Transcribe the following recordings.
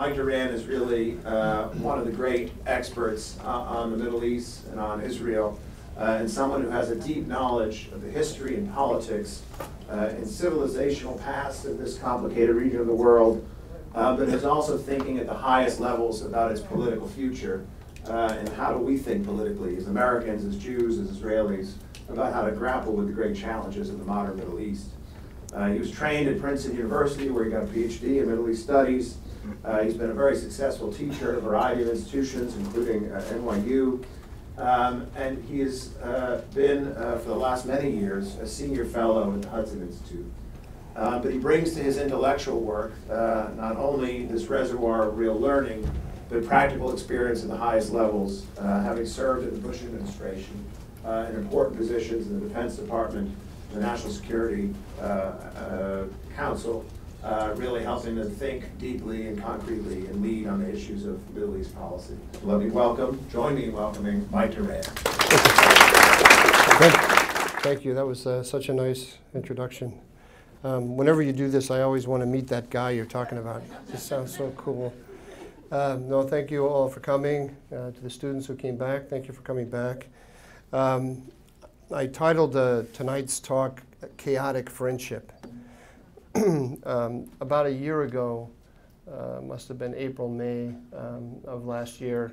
Mike Doran is really one of the great experts on the Middle East and on Israel, and someone who has a deep knowledge of the history and politics and civilizational past of this complicated region of the world, but is also thinking at the highest levels about its political future, and how do we think politically as Americans, as Jews, as Israelis, about how to grapple with the great challenges of the modern Middle East. He was trained at Princeton University, where he got a PhD in Middle East Studies. He's been a very successful teacher at a variety of institutions, including NYU. And he has been, for the last many years, a senior fellow at the Hudson Institute. But he brings to his intellectual work not only this reservoir of real learning, but practical experience at the highest levels, having served in the Bush administration in important positions in the Defense Department, the National Security Council, really helping to think deeply and concretely and lead on the issues of Middle East policy. Let me join me in welcoming Mike Doran. Thank you. That was such a nice introduction. Whenever you do this, I always want to meet that guy you're talking about. This sounds so cool. No, thank you all for coming. To the students who came back, thank you for coming back. I titled tonight's talk, Chaotic Friendship. About a year ago, must have been April, May of last year,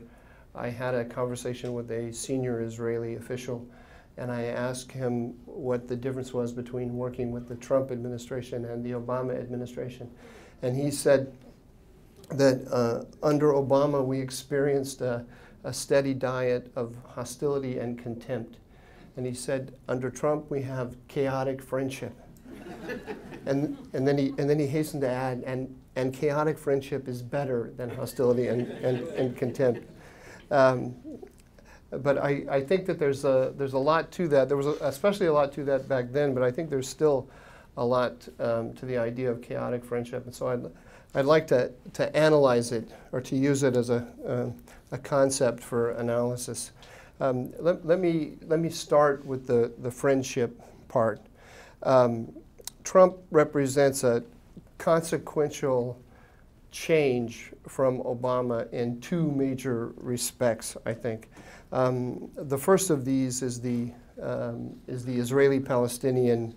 I had a conversation with a senior Israeli official, and I asked him what the difference was between working with the Trump administration and the Obama administration. And he said that under Obama we experienced a steady diet of hostility and contempt. And he said, under Trump we have chaotic friendship. And then he hastened to add, and chaotic friendship is better than hostility and contempt. But I think that there's a lot to that. There was especially a lot to that back then, but I think there's still a lot to the idea of chaotic friendship. And so I'd like to analyze it, or to use it as a concept for analysis. Let me start with the friendship part. Trump represents a consequential change from Obama in two major respects, I think. The first of these is the Israeli-Palestinian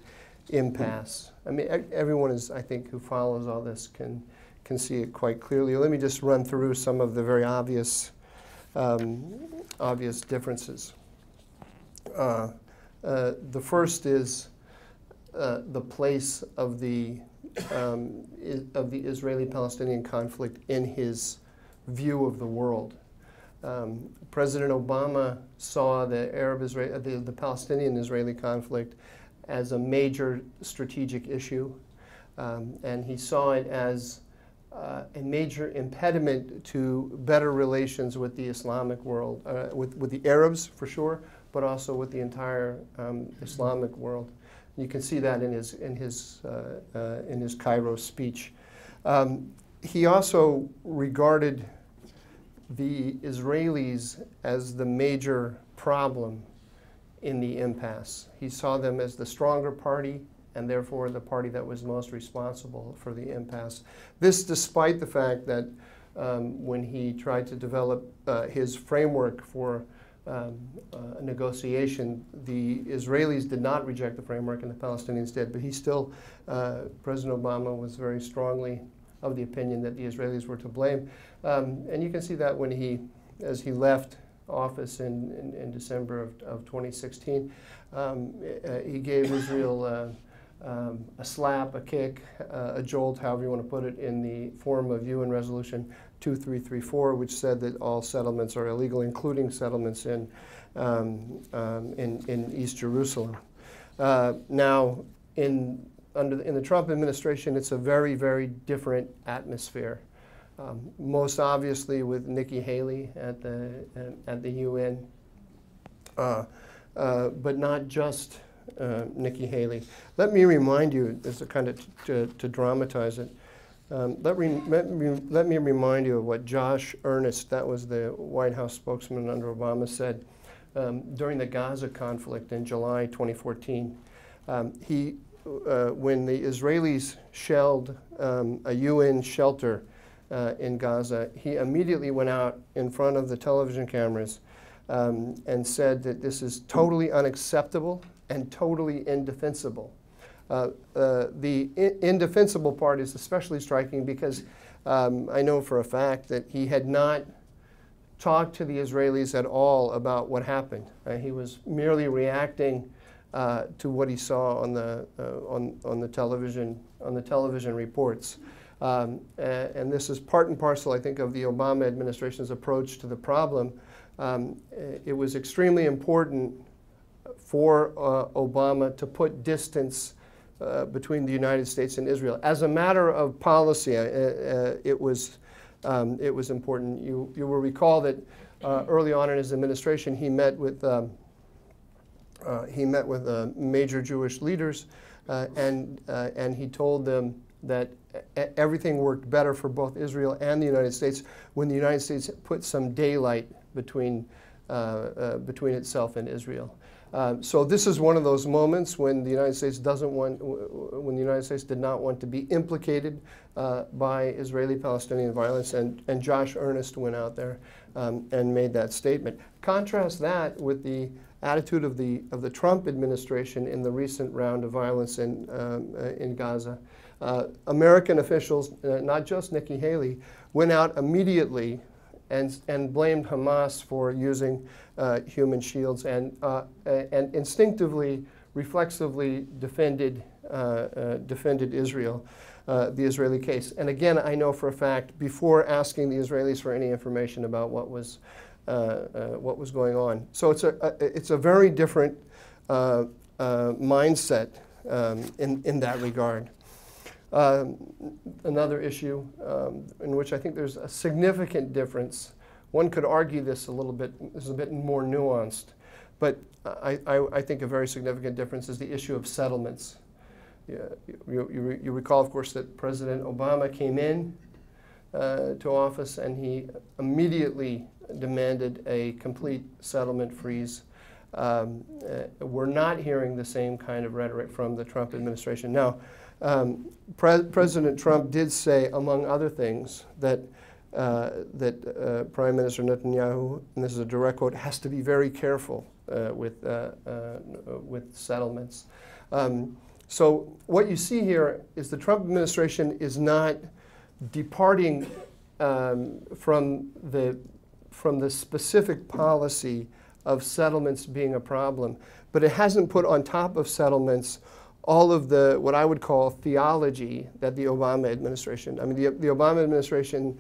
impasse. I mean, everyone I think, who follows all this can see it quite clearly. Let me just run through some of the very obvious differences. The first is the place of the Israeli-Palestinian conflict in his view of the world. President Obama saw the Palestinian-Israeli conflict as a major strategic issue, and he saw it as a major impediment to better relations with the Islamic world, with the Arabs for sure, but also with the entire Islamic world. You can see that in his Cairo speech. He also regarded the Israelis as the major problem in the impasse. He saw them as the stronger party, and therefore the party that was most responsible for the impasse. This despite the fact that when he tried to develop his framework for negotiation, the Israelis did not reject the framework and the Palestinians did, but he still, President Obama was very strongly of the opinion that the Israelis were to blame. And you can see that when as he left office in December of 2016, he gave Israel a slap, a kick, a jolt, however you want to put it, in the form of UN Resolution 2334, which said that all settlements are illegal, including settlements in East Jerusalem. Now, in the Trump administration, it's a very, very different atmosphere. Most obviously with Nikki Haley at the UN, but not just Nikki Haley. Let me remind you, as a kind of to dramatize it, let me remind you of what Josh Earnest, that was the White House spokesman under Obama, said during the Gaza conflict in July 2014. When the Israelis shelled a UN shelter in Gaza, he immediately went out in front of the television cameras and said that this is totally unacceptable and totally indefensible. The indefensible part is especially striking because I know for a fact that he had not talked to the Israelis at all about what happened. He was merely reacting to what he saw on the television reports. And this is part and parcel, I think, of the Obama administration's approach to the problem. It was extremely important for Obama to put distance between the United States and Israel. As a matter of policy, it was important. You will recall that early on in his administration, he met with major Jewish leaders, and he told them that everything worked better for both Israel and the United States when the United States put some daylight between itself and Israel. So this is one of those moments when the United States when the United States did not want to be implicated by Israeli-Palestinian violence, and Josh Earnest went out there and made that statement. Contrast that with the attitude of the Trump administration in the recent round of violence in Gaza. American officials, not just Nikki Haley, went out immediately and blamed Hamas for using human shields and instinctively, reflexively defended Israel, the Israeli case. And again, I know for a fact, before asking the Israelis for any information about what was going on. So it's a very different mindset in that regard. Another issue in which I think there's a significant difference. One could argue this a little bit, this is a bit more nuanced, but I think a very significant difference is the issue of settlements. You recall, of course, that President Obama came in to office and he immediately demanded a complete settlement freeze. We're not hearing the same kind of rhetoric from the Trump administration. Now, President Trump did say, among other things, that Prime Minister Netanyahu, and this is a direct quote, has to be very careful with settlements. So what you see here is the Trump administration is not departing from the specific policy of settlements being a problem, but it hasn't put on top of settlements all of the, what I would call, theology that the Obama administration, I mean, the Obama administration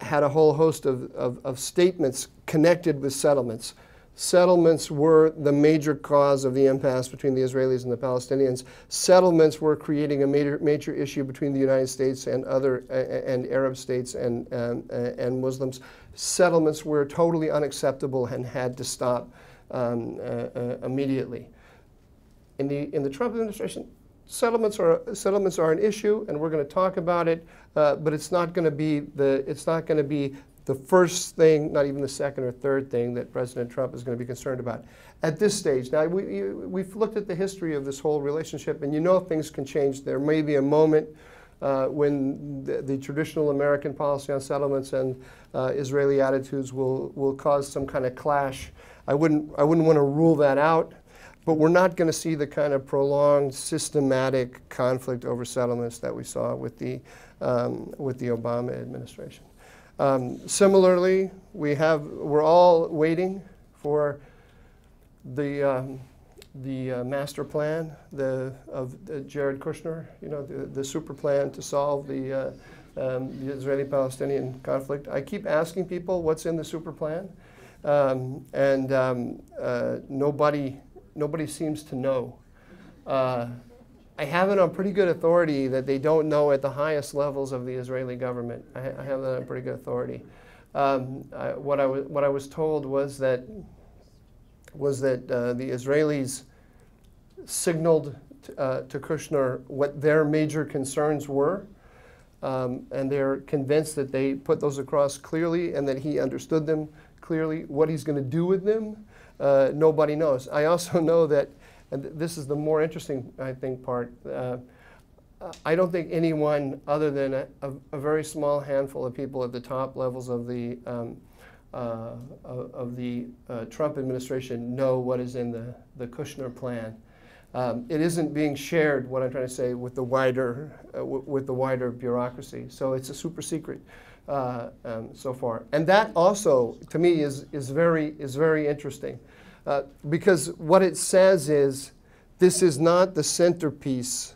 had a whole host of statements connected with settlements. Settlements were the major cause of the impasse between the Israelis and the Palestinians. Settlements were creating a major issue between the United States and and Arab states and Muslims. Settlements were totally unacceptable and had to stop immediately. In the Trump administration, settlements are an issue, and we're going to talk about it, but it's not going to be the first thing, not even the second or third thing that President Trump is going to be concerned about at this stage. Now, we've looked at the history of this whole relationship, and you know things can change. There may be a moment when the traditional American policy on settlements and Israeli attitudes will cause some kind of clash. I wouldn't want to rule that out. But we're not going to see the kind of prolonged, systematic conflict over settlements that we saw with the Obama administration. Similarly, we're all waiting for the master plan of Jared Kushner, you know, the super plan to solve the Israeli-Palestinian conflict. I keep asking people what's in the super plan, and nobody seems to know. I have it on pretty good authority that they don't know at the highest levels of the Israeli government. I have that on pretty good authority. What I was told was that the Israelis signaled to Kushner what their major concerns were, and they're convinced that they put those across clearly and that he understood them clearly. What he's going to do with them, nobody knows. I also know that, and this is the more interesting, I think, part, I don't think anyone other than a very small handful of people at the top levels of the Trump administration know what is in the Kushner plan. It isn't being shared, what I'm trying to say, with the wider bureaucracy. So it's a super secret so far, and that also, to me, is very interesting because what it says is this is not the centerpiece.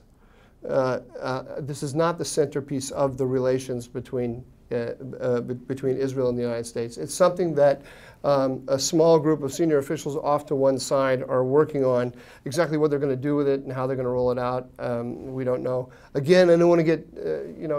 This is not the centerpiece of the relations between Israel and the United States. It's something that a small group of senior officials off to one side are working on. Exactly what they're going to do with it and how they're going to roll it out, we don't know. Again, I don't want to get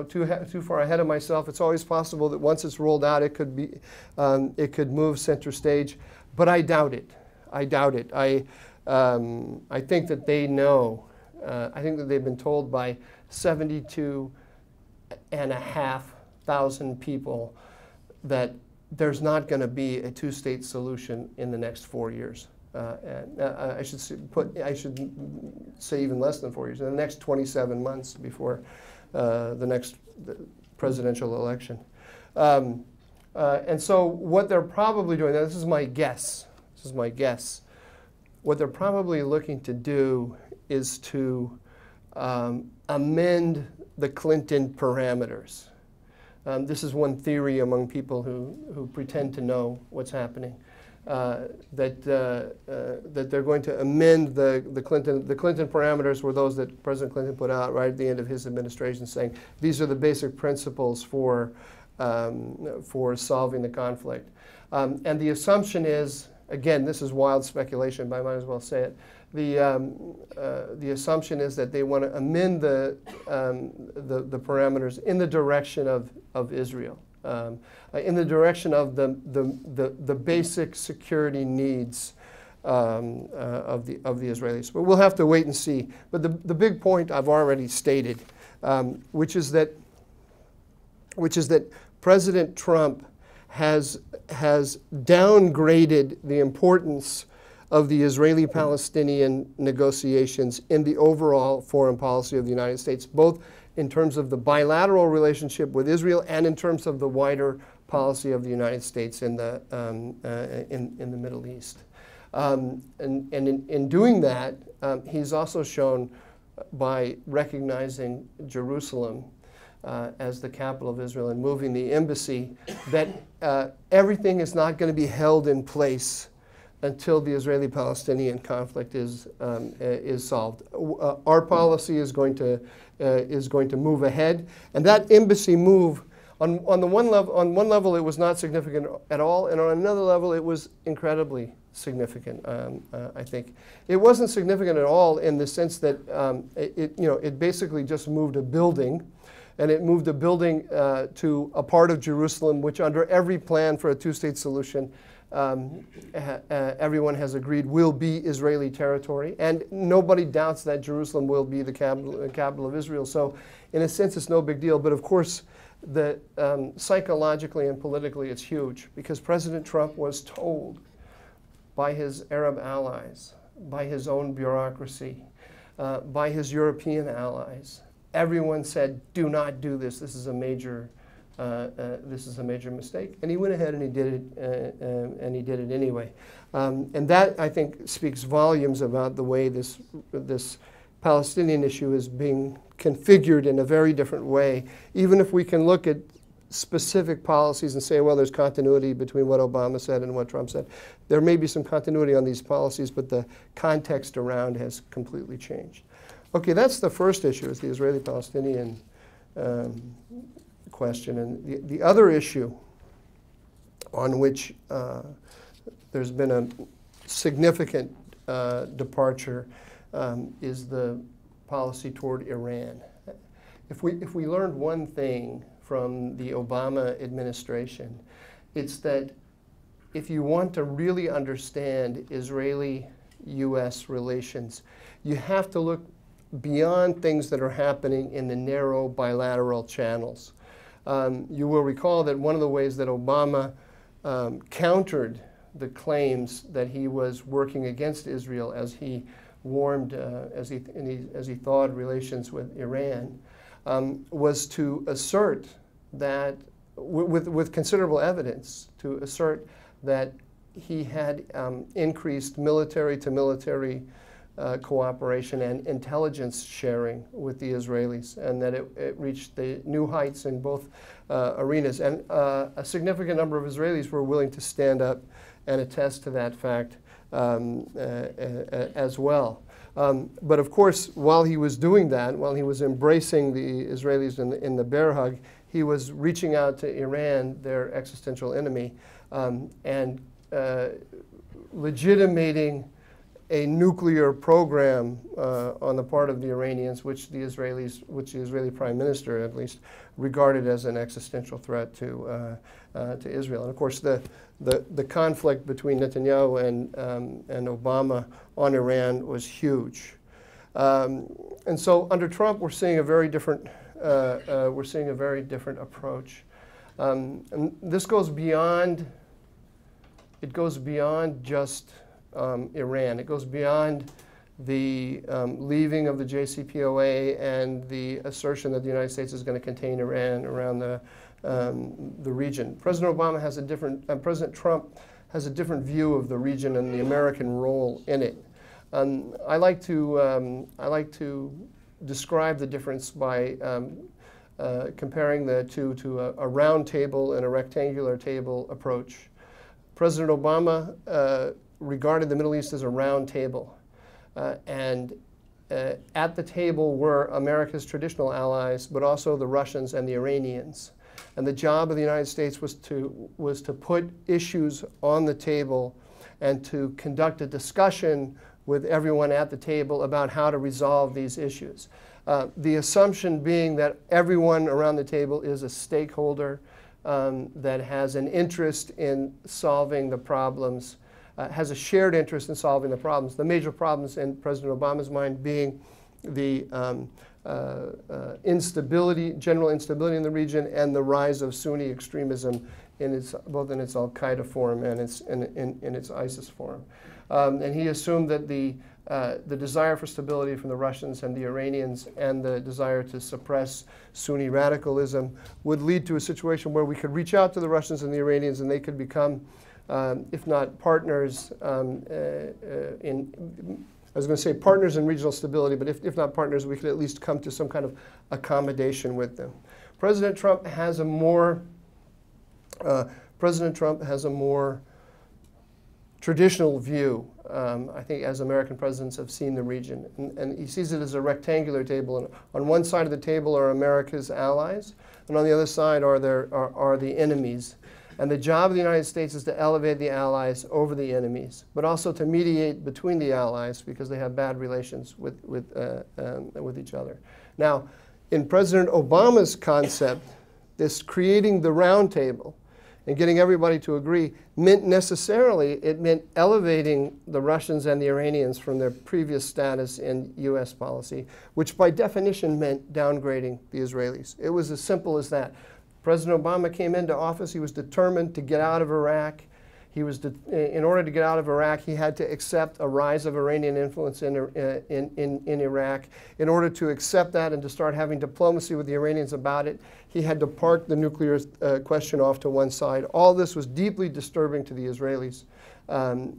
too far ahead of myself. It's always possible that once it's rolled out, it could move center stage, but I doubt it. I doubt it. I think that they know. I think that they've been told by 72,500 people that there's not going to be a two-state solution in the next 4 years. I should say even less than 4 years, in the next 27 months before the next presidential election. And so what they're probably doing, now this is my guess, what they're probably looking to do is to amend the Clinton parameters. This is one theory among people who pretend to know what's happening, that they're going to amend the Clinton parameters were those that President Clinton put out right at the end of his administration, saying these are the basic principles for solving the conflict. And the assumption is, again, this is wild speculation, but I might as well say it. The assumption is that they want to amend the parameters in the direction of Israel, in the direction of the basic security needs of the Israelis. But we'll have to wait and see. But the big point I've already stated, which is that President Trump has downgraded the importance of the Israeli-Palestinian negotiations in the overall foreign policy of the United States, both in terms of the bilateral relationship with Israel and in terms of the wider policy of the United States in the Middle East. And in doing that, he's also shown by recognizing Jerusalem as the capital of Israel and moving the embassy that everything is not going to be held in place until the Israeli-Palestinian conflict is solved. Our policy is going to move ahead, and that embassy move, on one level it was not significant at all, and on another level it was incredibly significant. I think it wasn't significant at all in the sense that it basically just moved a building. And it moved a building to a part of Jerusalem, which under every plan for a two-state solution, everyone has agreed will be Israeli territory. And nobody doubts that Jerusalem will be the capital of Israel. So in a sense, it's no big deal. But of course, psychologically and politically, it's huge. Because President Trump was told by his Arab allies, by his own bureaucracy, by his European allies, everyone said, "Do not do this. This is a major mistake." And he went ahead and he did it, anyway. And that, I think, speaks volumes about the way this Palestinian issue is being configured in a very different way. Even if we can look at specific policies and say, well, there's continuity between what Obama said and what Trump said. There may be some continuity on these policies, but the context around has completely changed. Okay, that's the first issue, is the Israeli-Palestinian question. And the other issue on which there's been a significant departure is the policy toward Iran. If we learned one thing from the Obama administration, it's that if you want to really understand Israeli-U.S. relations, you have to look beyond things that are happening in the narrow bilateral channels. You will recall that one of the ways that Obama countered the claims that he was working against Israel as he warmed as he thawed relations with Iran, was to assert that, with considerable evidence, to assert that he had increased military-to-military cooperation and intelligence sharing with the Israelis, and that it reached the new heights in both arenas. And a significant number of Israelis were willing to stand up and attest to that fact as well. But of course, while he was doing that, while he was embracing the Israelis in the bear hug, he was reaching out to Iran, their existential enemy, and legitimating a nuclear program on the part of the Iranians, which the Israeli Prime Minister at least regarded as an existential threat to Israel. And of course, the conflict between Netanyahu and Obama on Iran was huge. And so under Trump, we're seeing a very different approach. And this goes beyond. It goes beyond just Iran. It goes beyond the leaving of the JCPOA and the assertion that the United States is going to contain Iran around the region. President Trump has a different view of the region and the American role in it. I like to describe the difference by comparing the two to a round table and a rectangular table approach. President Obama regarded the Middle East as a round table. And at the table were America's traditional allies, but also the Russians and the Iranians. And the job of the United States was to put issues on the table and to conduct a discussion with everyone at the table about how to resolve these issues. The assumption being that everyone around the table is a stakeholder that has an interest in solving the problems, has a shared interest in solving the problems. The major problems in President Obama's mind being the instability, general instability in the region, and the rise of Sunni extremism both in its Al-Qaeda form and in its ISIS form. And he assumed that the desire for stability from the Russians and the Iranians and the desire to suppress Sunni radicalism would lead to a situation where we could reach out to the Russians and the Iranians and they could become, if not partners I was going to say partners in regional stability, but if not partners, we could at least come to some kind of accommodation with them. President Trump has a more traditional view, I think, as American presidents have seen the region. And he sees it as a rectangular table. And on one side of the table are America's allies, and on the other side are the enemies. And the job of the United States is to elevate the allies over the enemies, but also to mediate between the allies because they have bad relations with each other. Now, in President Obama's concept, this creating the round table and getting everybody to agree meant elevating the Russians and the Iranians from their previous status in U.S. policy, which by definition meant downgrading the Israelis. It was as simple as that. President Obama came into office. He was determined to get out of Iraq. In order to get out of Iraq, he had to accept a rise of Iranian influence in Iraq. In order to accept that and to start having diplomacy with the Iranians about it, he had to park the nuclear question off to one side. All this was deeply disturbing to the Israelis, and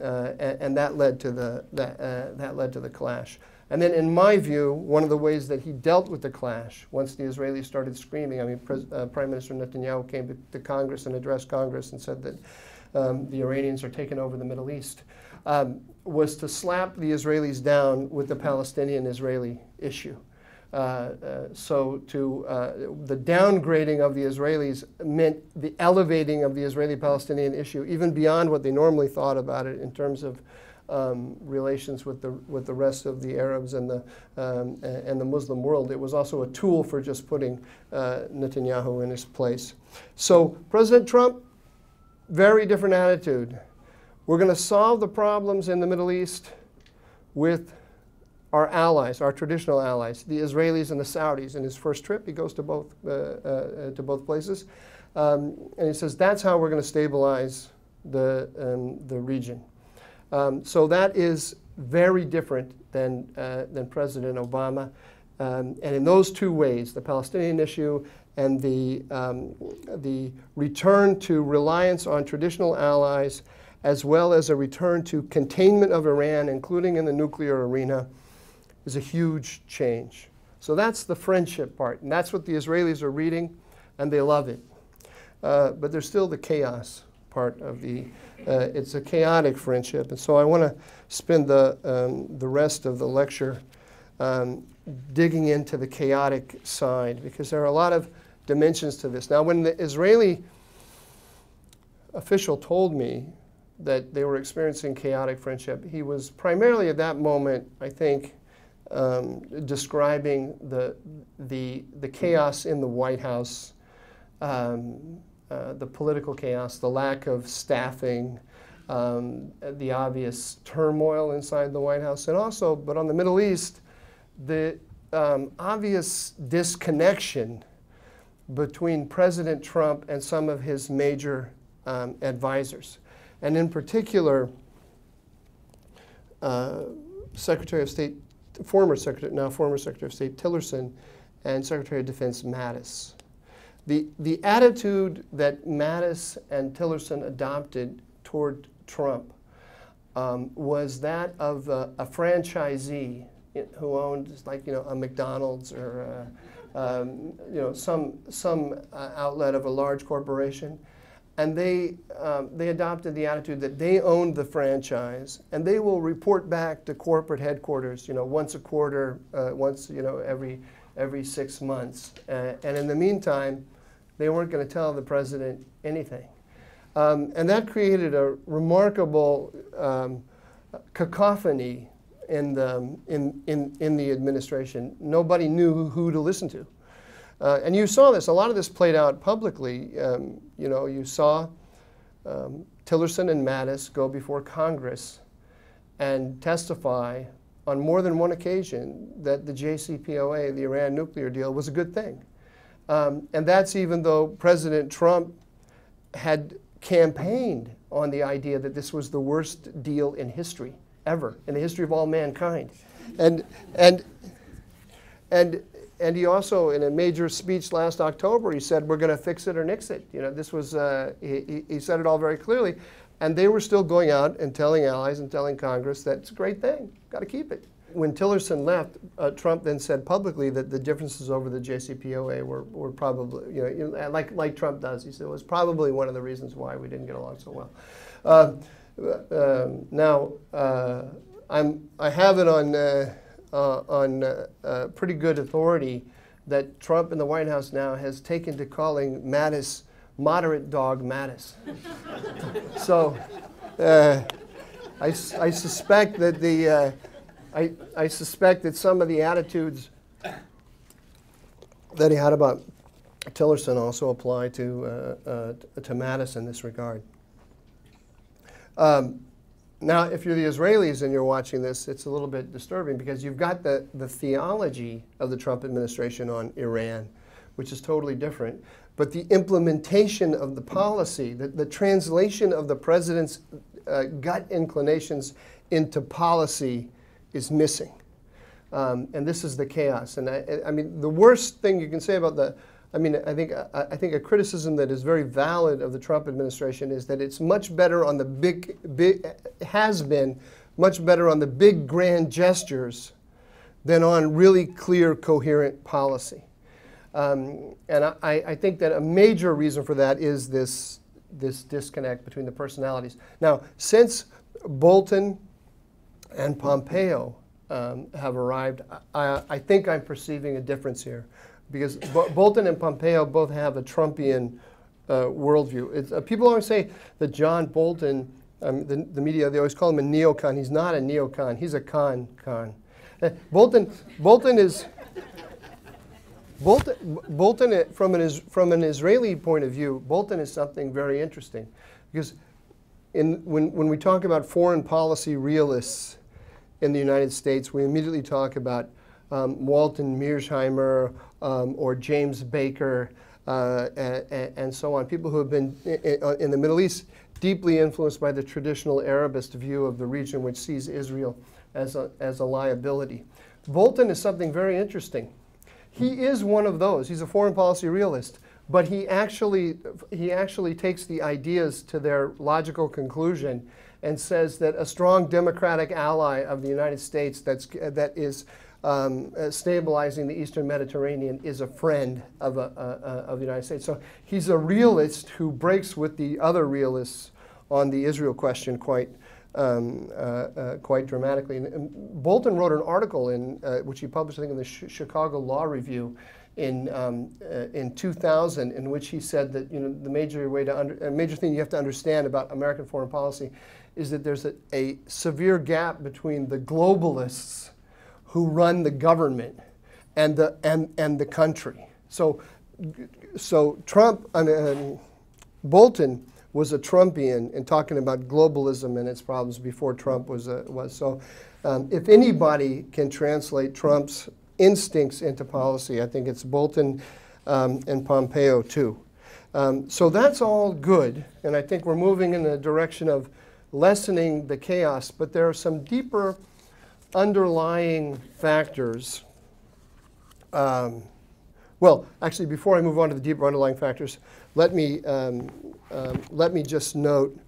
that led to the clash. And then, in my view, one of the ways that he dealt with the clash, once the Israelis started screaming, I mean, Prime Minister Netanyahu came to Congress and addressed Congress and said that the Iranians are taking over the Middle East, was to slap the Israelis down with the Palestinian-Israeli issue. The downgrading of the Israelis meant the elevating of the Israeli-Palestinian issue, even beyond what they normally thought about it in terms of relations with the rest of the Arabs and the Muslim world. It was also a tool for just putting Netanyahu in his place. So President Trump, very different attitude. We're going to solve the problems in the Middle East with our allies, our traditional allies, the Israelis and the Saudis. In his first trip, he goes to both places, and he says that's how we're going to stabilize the region. So that is very different than President Obama. And in those two ways, the Palestinian issue and the return to reliance on traditional allies, as well as a return to containment of Iran, including in the nuclear arena, is a huge change. So that's the friendship part, and that's what the Israelis are reading, and they love it. But there's still the chaos part of the, it's a chaotic friendship. And so I want to spend the rest of the lecture digging into the chaotic side, because there are a lot of dimensions to this. Now, when the Israeli official told me that they were experiencing chaotic friendship, he was primarily at that moment, I think, describing the chaos in the White House, the political chaos, the lack of staffing, the obvious turmoil inside the White House, and also, but on the Middle East, the obvious disconnection between President Trump and some of his major advisors. And in particular, Secretary of State, former Secretary of State Tillerson, and Secretary of Defense Mattis. The attitude that Mattis and Tillerson adopted toward Trump was that of a franchisee who owned, like, a McDonald's or some outlet of a large corporation, and they adopted the attitude that they owned the franchise and they will report back to corporate headquarters, once a quarter, once every 6 months, and in the meantime, they weren't going to tell the president anything, and that created a remarkable cacophony in the administration. Nobody knew who to listen to. And you saw this, a lot of this played out publicly. You saw Tillerson and Mattis go before Congress and testify on more than one occasion that the JCPOA, the Iran nuclear deal, was a good thing. And that's even though President Trump had campaigned on the idea that this was the worst deal in history, ever, in the history of all mankind. And he also, in a major speech last October, he said, we're going to fix it or nix it. This was, he said it all very clearly. And they were still going out and telling allies and telling Congress that it's a great thing, got to keep it. When Tillerson left, Trump then said publicly that the differences over the JCPOA were probably, like Trump does, he said it was probably one of the reasons why we didn't get along so well. Now, I have it on pretty good authority that Trump in the White House now has taken to calling Mattis moderate dog Mattis. So I suspect that I suspect that some of the attitudes that he had about Tillerson also apply to Mattis in this regard. Now, if you're the Israelis and you're watching this, it's a little bit disturbing because you've got the theology of the Trump administration on Iran, which is totally different. But the implementation of the policy, the translation of the president's gut inclinations into policy is missing. And this is the chaos. And I mean, the worst thing you can say about I think a criticism that is very valid of the Trump administration is that it's much better on the has been much better on the big grand gestures than on really clear, coherent policy. And I think that a major reason for that is this disconnect between the personalities. Now, since Bolton and Pompeo have arrived, I think I'm perceiving a difference here. Because Bolton and Pompeo both have a Trumpian worldview. People always say that John Bolton, the media, they always call him a neocon. He's not a neocon. He's a con. Bolton from an Israeli point of view, Bolton is something very interesting. Because when we talk about foreign policy realists in the United States, we immediately talk about Walton Mearsheimer, or James Baker, and so on. People who have been in the Middle East deeply influenced by the traditional Arabist view of the region, which sees Israel as a liability. Bolton is something very interesting. He is one of those. He's a foreign policy realist, but he actually takes the ideas to their logical conclusion and says that a strong democratic ally of the United States that is stabilizing the Eastern Mediterranean is a friend of the United States. So he's a realist who breaks with the other realists on the Israel question quite dramatically. And Bolton wrote an article which he published, I think, in the Chicago Law Review in 2000, in which he said that the major thing you have to understand about American foreign policy is that there's a severe gap between the globalists who run the government and the country. So Bolton was a Trumpian in talking about globalism and its problems before Trump was. So if anybody can translate Trump's instincts into policy, I think it's Bolton and Pompeo too. So that's all good, and I think we're moving in the direction of lessening the chaos, but there are some deeper underlying factors. Well, actually, before I move on to the deeper underlying factors, let me just note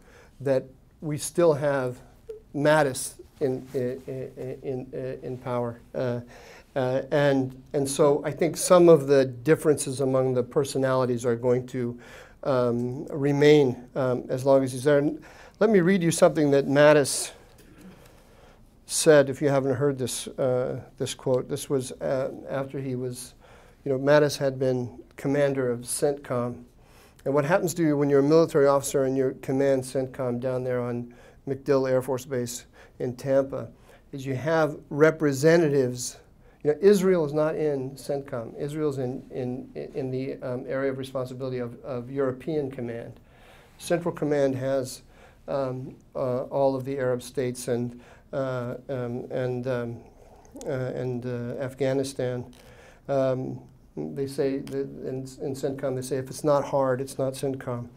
that we still have Mattis in power, and so I think some of the differences among the personalities are going to remain as long as he's there. And let me read you something that Mattis said, if you haven't heard this quote. This was after he was, Mattis had been commander of CENTCOM. And what happens to you when you're a military officer and you command CENTCOM down there on MacDill Air Force Base in Tampa is you have representatives. Israel is not in CENTCOM. Israel's in the area of responsibility of European Command. Central Command has all of the Arab states and Afghanistan. They say that in CENTCOM, they say if it's not hard, it's not CENTCOM.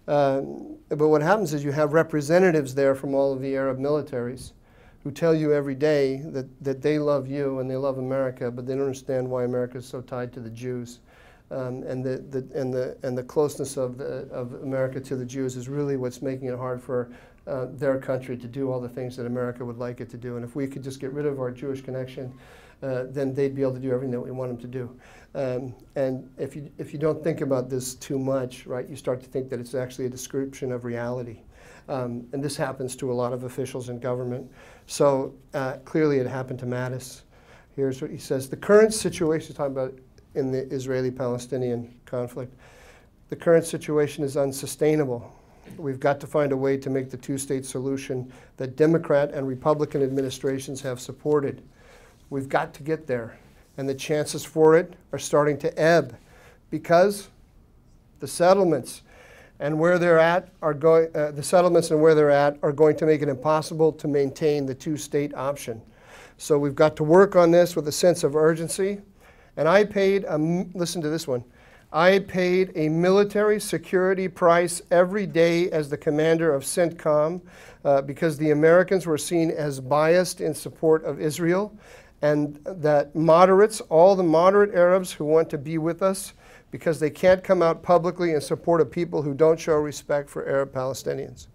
But what happens is you have representatives there from all of the Arab militaries who tell you every day that they love you and they love America, but they don't understand why America is so tied to the Jews. And the closeness of America to the Jews is really what's making it hard for their country to do all the things that America would like it to do. And if we could just get rid of our Jewish connection, then they'd be able to do everything that we want them to do. And if you don't think about this too much, right, you start to think that it's actually a description of reality. And this happens to a lot of officials in government. So clearly it happened to Mattis. Here's what he says. The current situation, he's talking about in the Israeli-Palestinian conflict, the current situation is unsustainable. We've got to find a way to make the two-state solution that Democrat and Republican administrations have supported. We've got to get there. And the chances for it are starting to ebb because the settlements and where they're at are going, going to make it impossible to maintain the two-state option. So we've got to work on this with a sense of urgency. And I paid, listen to this one, I paid a military security price every day as the commander of CENTCOM because the Americans were seen as biased in support of Israel, and that moderates, all the moderate Arabs who want to be with us, because they can't come out publicly in support of people who don't show respect for Arab Palestinians.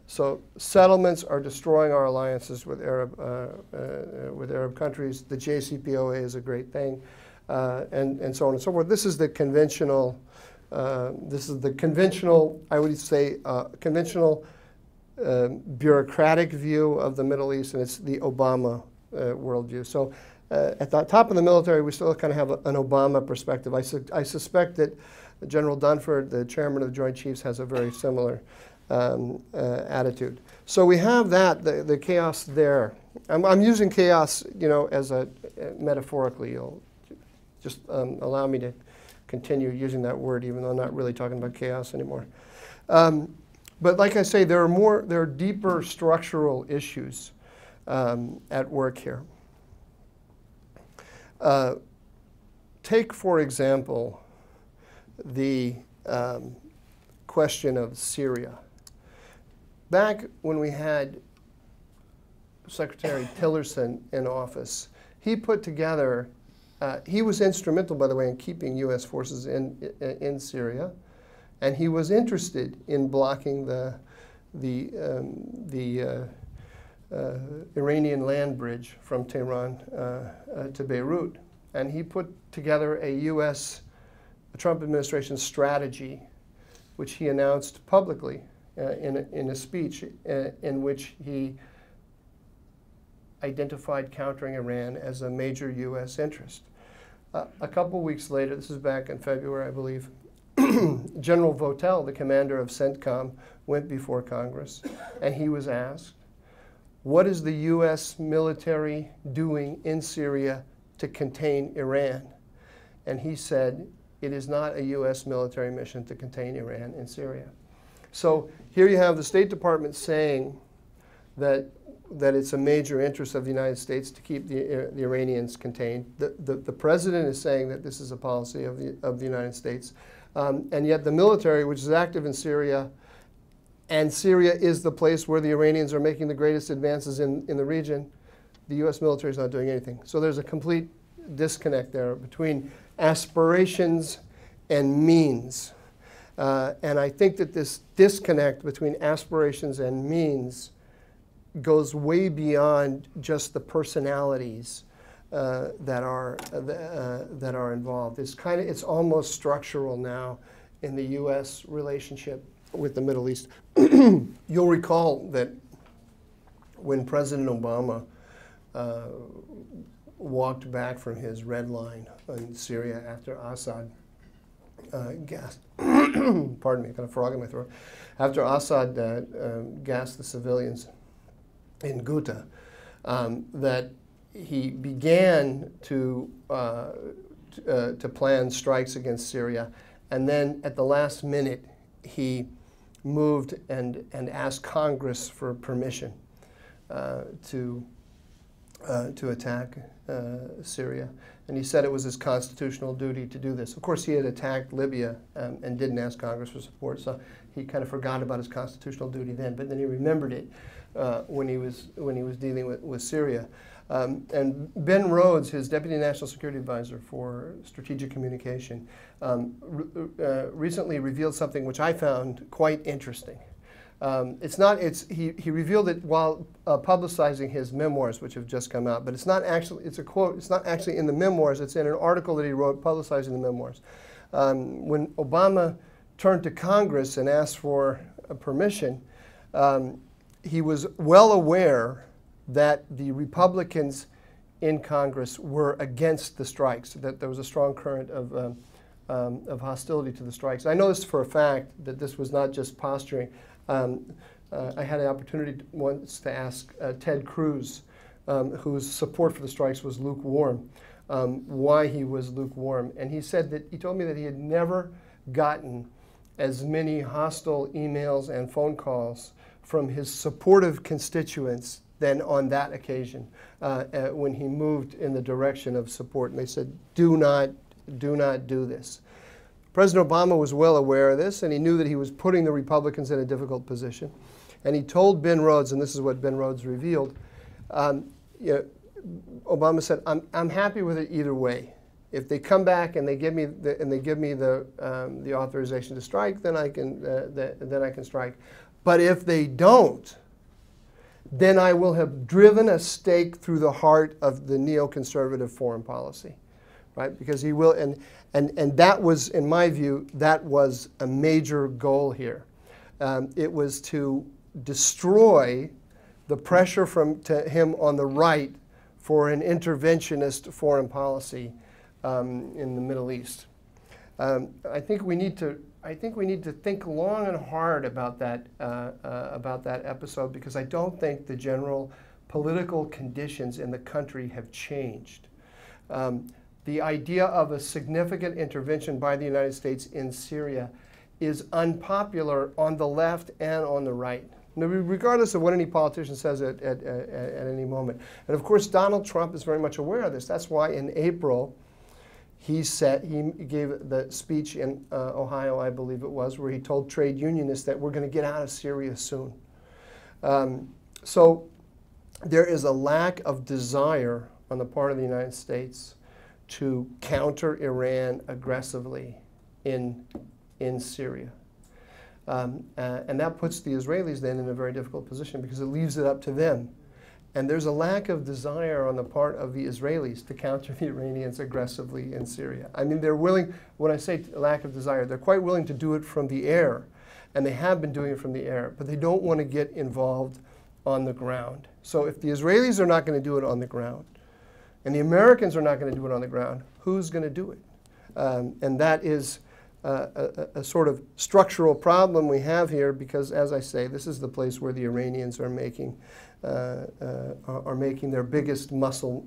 So settlements are destroying our alliances with Arab countries. The JCPOA is a great thing, and so on and so forth. This is the conventional. I would say, conventional bureaucratic view of the Middle East, and it's the Obama worldview. So at the top of the military, we still kind of have an Obama perspective. I suspect that General Dunford, the chairman of the Joint Chiefs, has a very similar attitude. So we have that, the chaos there. I'm using chaos, as a metaphorically. You'll just allow me to continue using that word, even though I'm not really talking about chaos anymore. But like I say, there are deeper structural issues at work here. Take, for example, the question of Syria. Back when we had Secretary Tillerson in office, he put together, he was instrumental, by the way, in keeping U.S. forces in Syria, and he was interested in blocking the Iranian land bridge from Tehran to Beirut. And he put together a Trump administration strategy, which he announced publicly in a speech in which he identified countering Iran as a major U.S. interest. A couple weeks later, this is back in February, I believe, General Votel, the commander of CENTCOM, went before Congress, and he was asked, what is the U.S. military doing in Syria to contain Iran? And he said, it is not a U.S. military mission to contain Iran in Syria. So here you have the State Department saying that it's a major interest of the United States to keep the Iranians contained. The president is saying that this is a policy of the United States. And yet the military, which is active in Syria, and Syria is the place where the Iranians are making the greatest advances in the region, the U.S. military is not doing anything. So there's a complete disconnect there between aspirations and means. And I think that this disconnect between aspirations and means goes way beyond just the personalities that are involved. It's almost structural now in the U.S. relationship with the Middle East. You'll recall that when President Obama walked back from his red line in Syria after Assad gassed, pardon me, I got a frog in my throat, after Assad gassed the civilians in Ghouta, that he began to plan strikes against Syria, and then at the last minute he moved and asked Congress for permission to attack Syria. And he said it was his constitutional duty to do this. Of course, he had attacked Libya and didn't ask Congress for support, so he kind of forgot about his constitutional duty then. But then he remembered it when he was dealing with Syria. And Ben Rhodes, his Deputy National Security Advisor for Strategic Communication, recently revealed something which I found quite interesting. He revealed it while publicizing his memoirs, which have just come out, but it's not actually, it's a quote, it's not actually in the memoirs, it's in an article that he wrote publicizing the memoirs. When Obama turned to Congress and asked for permission, he was well aware that the Republicans in Congress were against the strikes, that there was a strong current of hostility to the strikes. I know this for a fact, that this was not just posturing. I had an opportunity once to ask Ted Cruz, whose support for the strikes was lukewarm, why he was lukewarm. And he said that, he told me that he had never gotten as many hostile emails and phone calls from his supportive constituents than on that occasion when he moved in the direction of support. And they said, do not do this. President Obama was well aware of this, and he knew that he was putting the Republicans in a difficult position. And he told Ben Rhodes, and this is what Ben Rhodes revealed, Obama said, I'm happy with it either way. If they come back and they give me the authorization to strike, then I can strike. But if they don't, then I will have driven a stake through the heart of the neoconservative foreign policy, right? Because he will, and that was, in my view, that was a major goal here. It was to destroy the pressure to him on the right for an interventionist foreign policy in the Middle East. I think we need to think long and hard about that episode, because I don't think the general political conditions in the country have changed. The idea of a significant intervention by the United States in Syria is unpopular on the left and on the right, regardless of what any politician says at any moment. And of course, Donald Trump is very much aware of this. That's why in April, he gave the speech in Ohio, I believe it was, where he told trade unionists that we're going to get out of Syria soon. So there is a lack of desire on the part of the United States to counter Iran aggressively in Syria. And that puts the Israelis then in a very difficult position because it leaves it up to them. And there's a lack of desire on the part of the Israelis to counter the Iranians aggressively in Syria. I mean, they're willing, when I say lack of desire, they're quite willing to do it from the air. And they have been doing it from the air, but they don't want to get involved on the ground. So if the Israelis are not going to do it on the ground, and the Americans are not going to do it on the ground, who's going to do it? And that is a sort of structural problem we have here because, as I say, this is the place where the Iranians are making their biggest muscle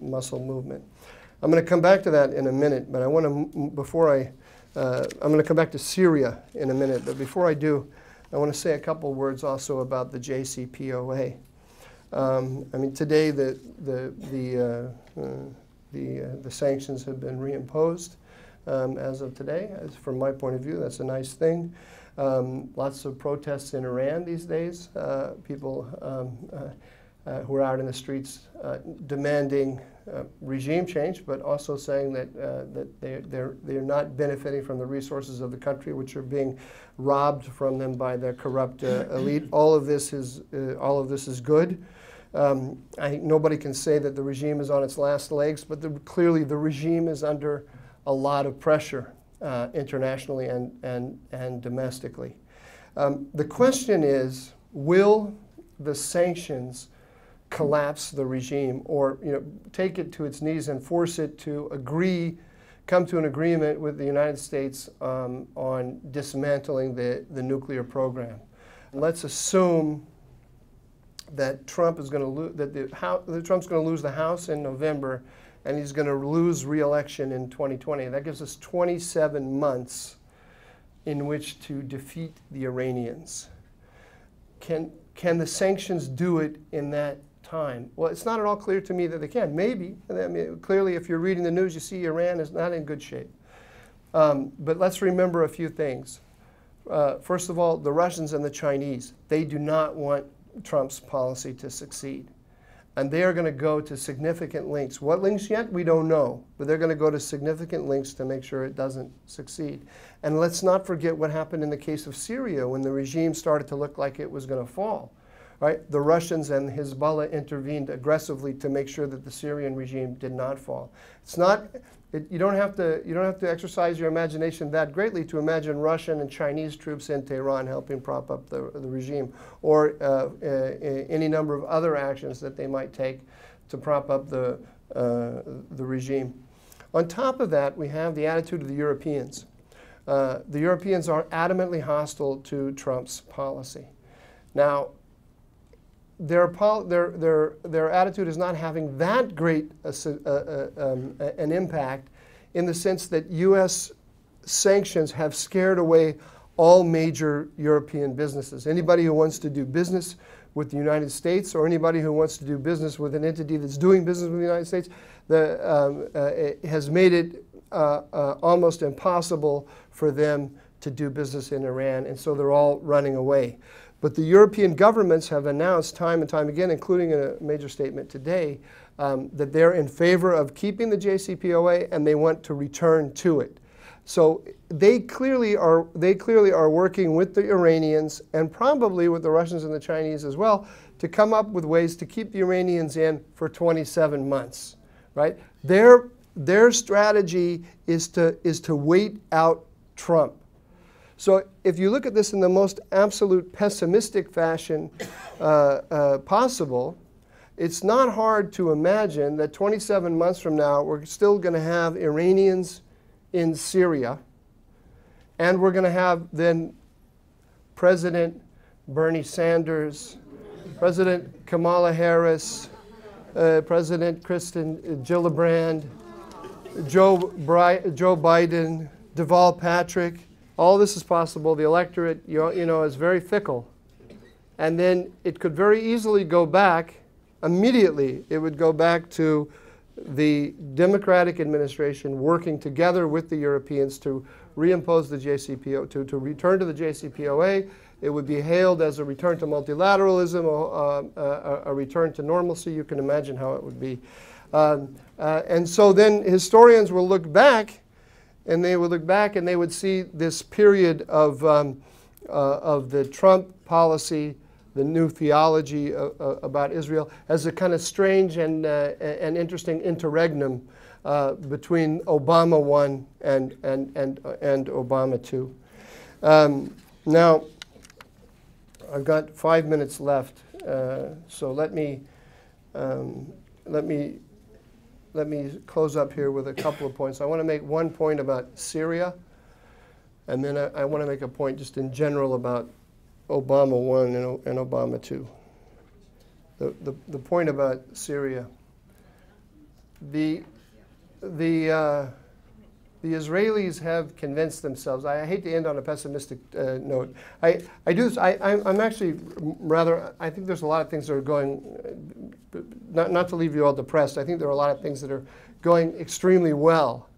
movement. I'm going to come back to that in a minute, but I want to, I'm going to come back to Syria in a minute, but before I do, I want to say a couple words also about the JCPOA. I mean, today the sanctions have been reimposed as of today. From my point of view, that's a nice thing. Lots of protests in Iran these days. People who are out in the streets demanding regime change, but also saying that they're not benefiting from the resources of the country, which are being robbed from them by the corrupt elite. All of this is good. I think nobody can say that the regime is on its last legs, but clearly the regime is under a lot of pressure internationally and domestically. The question is, will the sanctions collapse the regime, or take it to its knees and force it to come to an agreement with the United States on dismantling the nuclear program? Let's assume that Trump is going to lose, that Trump's going to lose the House in November, and he's going to lose re-election in 2020. That gives us 27 months in which to defeat the Iranians. Can the sanctions do it in that time? Well, it's not at all clear to me that they can. Maybe. I mean, clearly, if you're reading the news, you see Iran is not in good shape. But let's remember a few things. First of all, the Russians and the Chinese, they do not want Trump's policy to succeed. And they are going to go to significant lengths. What lengths yet? We don't know. But they're going to go to significant lengths to make sure it doesn't succeed. And let's not forget what happened in the case of Syria when the regime started to look like it was going to fall. Right? The Russians and Hezbollah intervened aggressively to make sure that the Syrian regime did not fall. It's not. You don't have to exercise your imagination that greatly to imagine Russian and Chinese troops in Tehran helping prop up the regime, or any number of other actions that they might take to prop up the regime. On top of that, we have the attitude of the Europeans. The Europeans are adamantly hostile to Trump's policy. Now, their attitude is not having that great an impact, in the sense that U.S. sanctions have scared away all major European businesses. Anybody who wants to do business with the United States, or anybody who wants to do business with an entity that's doing business with the United States, it has made it almost impossible for them to do business in Iran, and so they're all running away. But the European governments have announced time and time again, including in a major statement today, that they're in favor of keeping the JCPOA and they want to return to it. So they clearly are working with the Iranians, and probably with the Russians and the Chinese as well, to come up with ways to keep the Iranians in for 27 months. Right? Their strategy is to wait out Trump. So if you look at this in the most absolute pessimistic fashion possible, it's not hard to imagine that 27 months from now, we're still going to have Iranians in Syria, and we're going to have then President Bernie Sanders, President Kamala Harris, President Kristen Gillibrand, Joe Biden, Deval Patrick. All this is possible. The electorate, is very fickle. And then it could very easily go back, immediately, it would go back to the Democratic administration working together with the Europeans to reimpose the JCPOA, to return to the JCPOA, It would be hailed as a return to multilateralism, a return to normalcy. You can imagine how it would be. And so then historians will look back, and they would see this period of the Trump policy, the new theology about Israel, as a kind of strange and interesting interregnum between Obama 1 and Obama 2. Now, I've got 5 minutes left, so let me close up here with a couple of points. I want to make one point about Syria, and then I want to make a point just in general about Obama 1 and Obama 2. The point about Syria. The Israelis have convinced themselves. I hate to end on a pessimistic note. I'm actually rather. I think there's a lot of things that are going. Not to leave you all depressed. I think there are a lot of things that are going extremely well.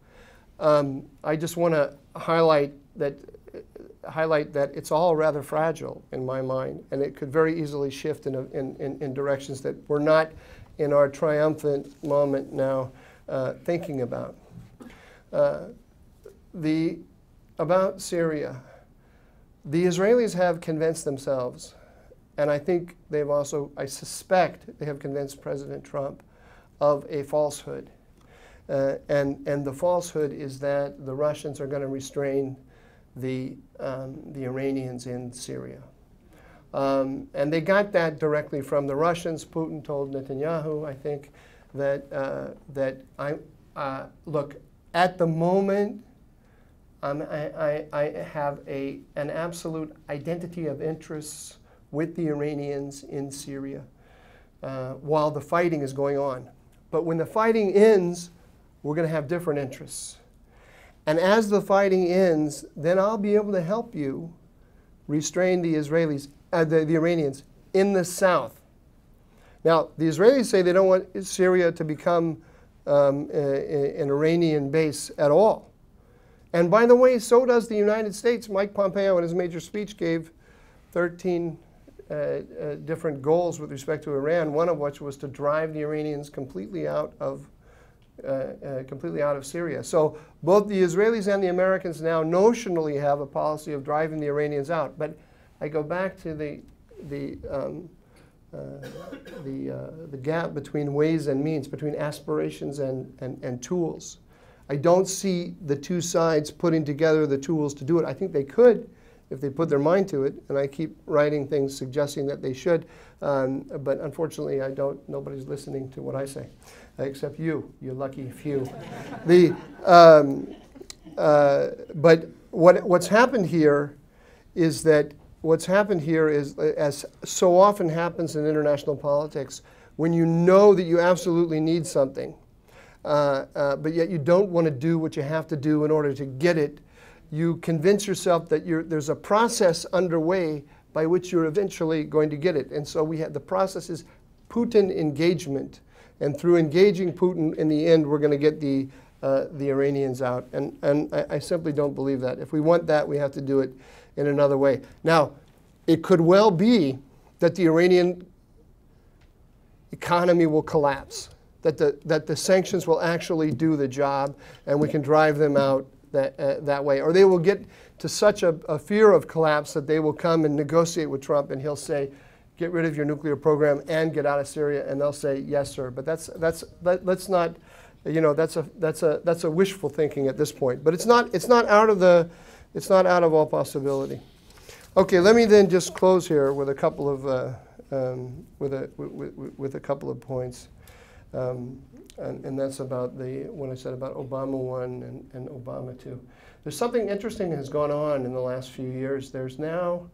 I just want to highlight that it's all rather fragile in my mind, and it could very easily shift in directions that we're not in our triumphant moment now thinking about. About Syria, the Israelis have convinced themselves, and I think they've also, I suspect, they have convinced President Trump of a falsehood. And the falsehood is that the Russians are going to restrain the Iranians in Syria. And they got that directly from the Russians. Putin told Netanyahu, I think, look, at the moment, I have an absolute identity of interests with the Iranians in Syria while the fighting is going on. But when the fighting ends, we're going to have different interests. And as the fighting ends, then I'll be able to help you restrain the Israelis, the Iranians in the south. Now, the Israelis say they don't want Syria to become an Iranian base at all. And by the way, so does the United States. Mike Pompeo, in his major speech, gave 13 different goals with respect to Iran, one of which was to drive the Iranians completely out of Syria. So both the Israelis and the Americans now notionally have a policy of driving the Iranians out. But I go back to the gap between ways and means, between aspirations and tools. I don't see the two sides putting together the tools to do it. I think they could if they put their mind to it, and I keep writing things suggesting that they should. But unfortunately, I don't. Nobody's listening to what I say, except you lucky few. But what's happened here is that as so often happens in international politics, when you know that you absolutely need something, but yet you don't want to do what you have to do in order to get it, you convince yourself that there's a process underway by which you're eventually going to get it. And so the process is Putin engagement. And through engaging Putin, in the end, we're going to get the Iranians out. And I simply don't believe that. If we want that, we have to do it in another way. Now, it could well be that the Iranian economy will collapse, that the sanctions will actually do the job, and we can drive them out that way. Or they will get to such a fear of collapse that they will come and negotiate with Trump, and he'll say, get rid of your nuclear program and get out of Syria, and they'll say, yes, sir. But let's not, that's a wishful thinking at this point. But it's not out of all possibility. Okay, let me then just close here with a couple of with a couple of points. And that's about what I said about Obama 1 and Obama 2. There's something interesting that has gone on in the last few years. There's now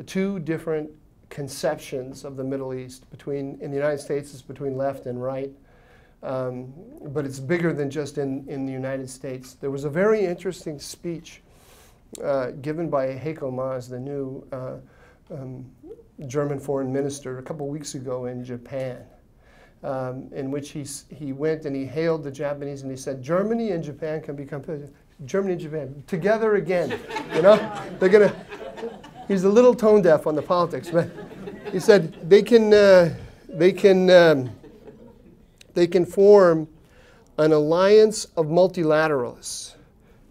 two different conceptions of the Middle East. In the United States, it's between left and right. But it's bigger than just in the United States. There was a very interesting speech given by Heiko Maas, the new German foreign minister, a couple weeks ago in Japan. In which he went and he hailed the Japanese and he said, Germany and Japan can become Germany and Japan together again. You know, they're gonna. he's a little tone deaf on the politics, but he said they can form an alliance of multilateralists.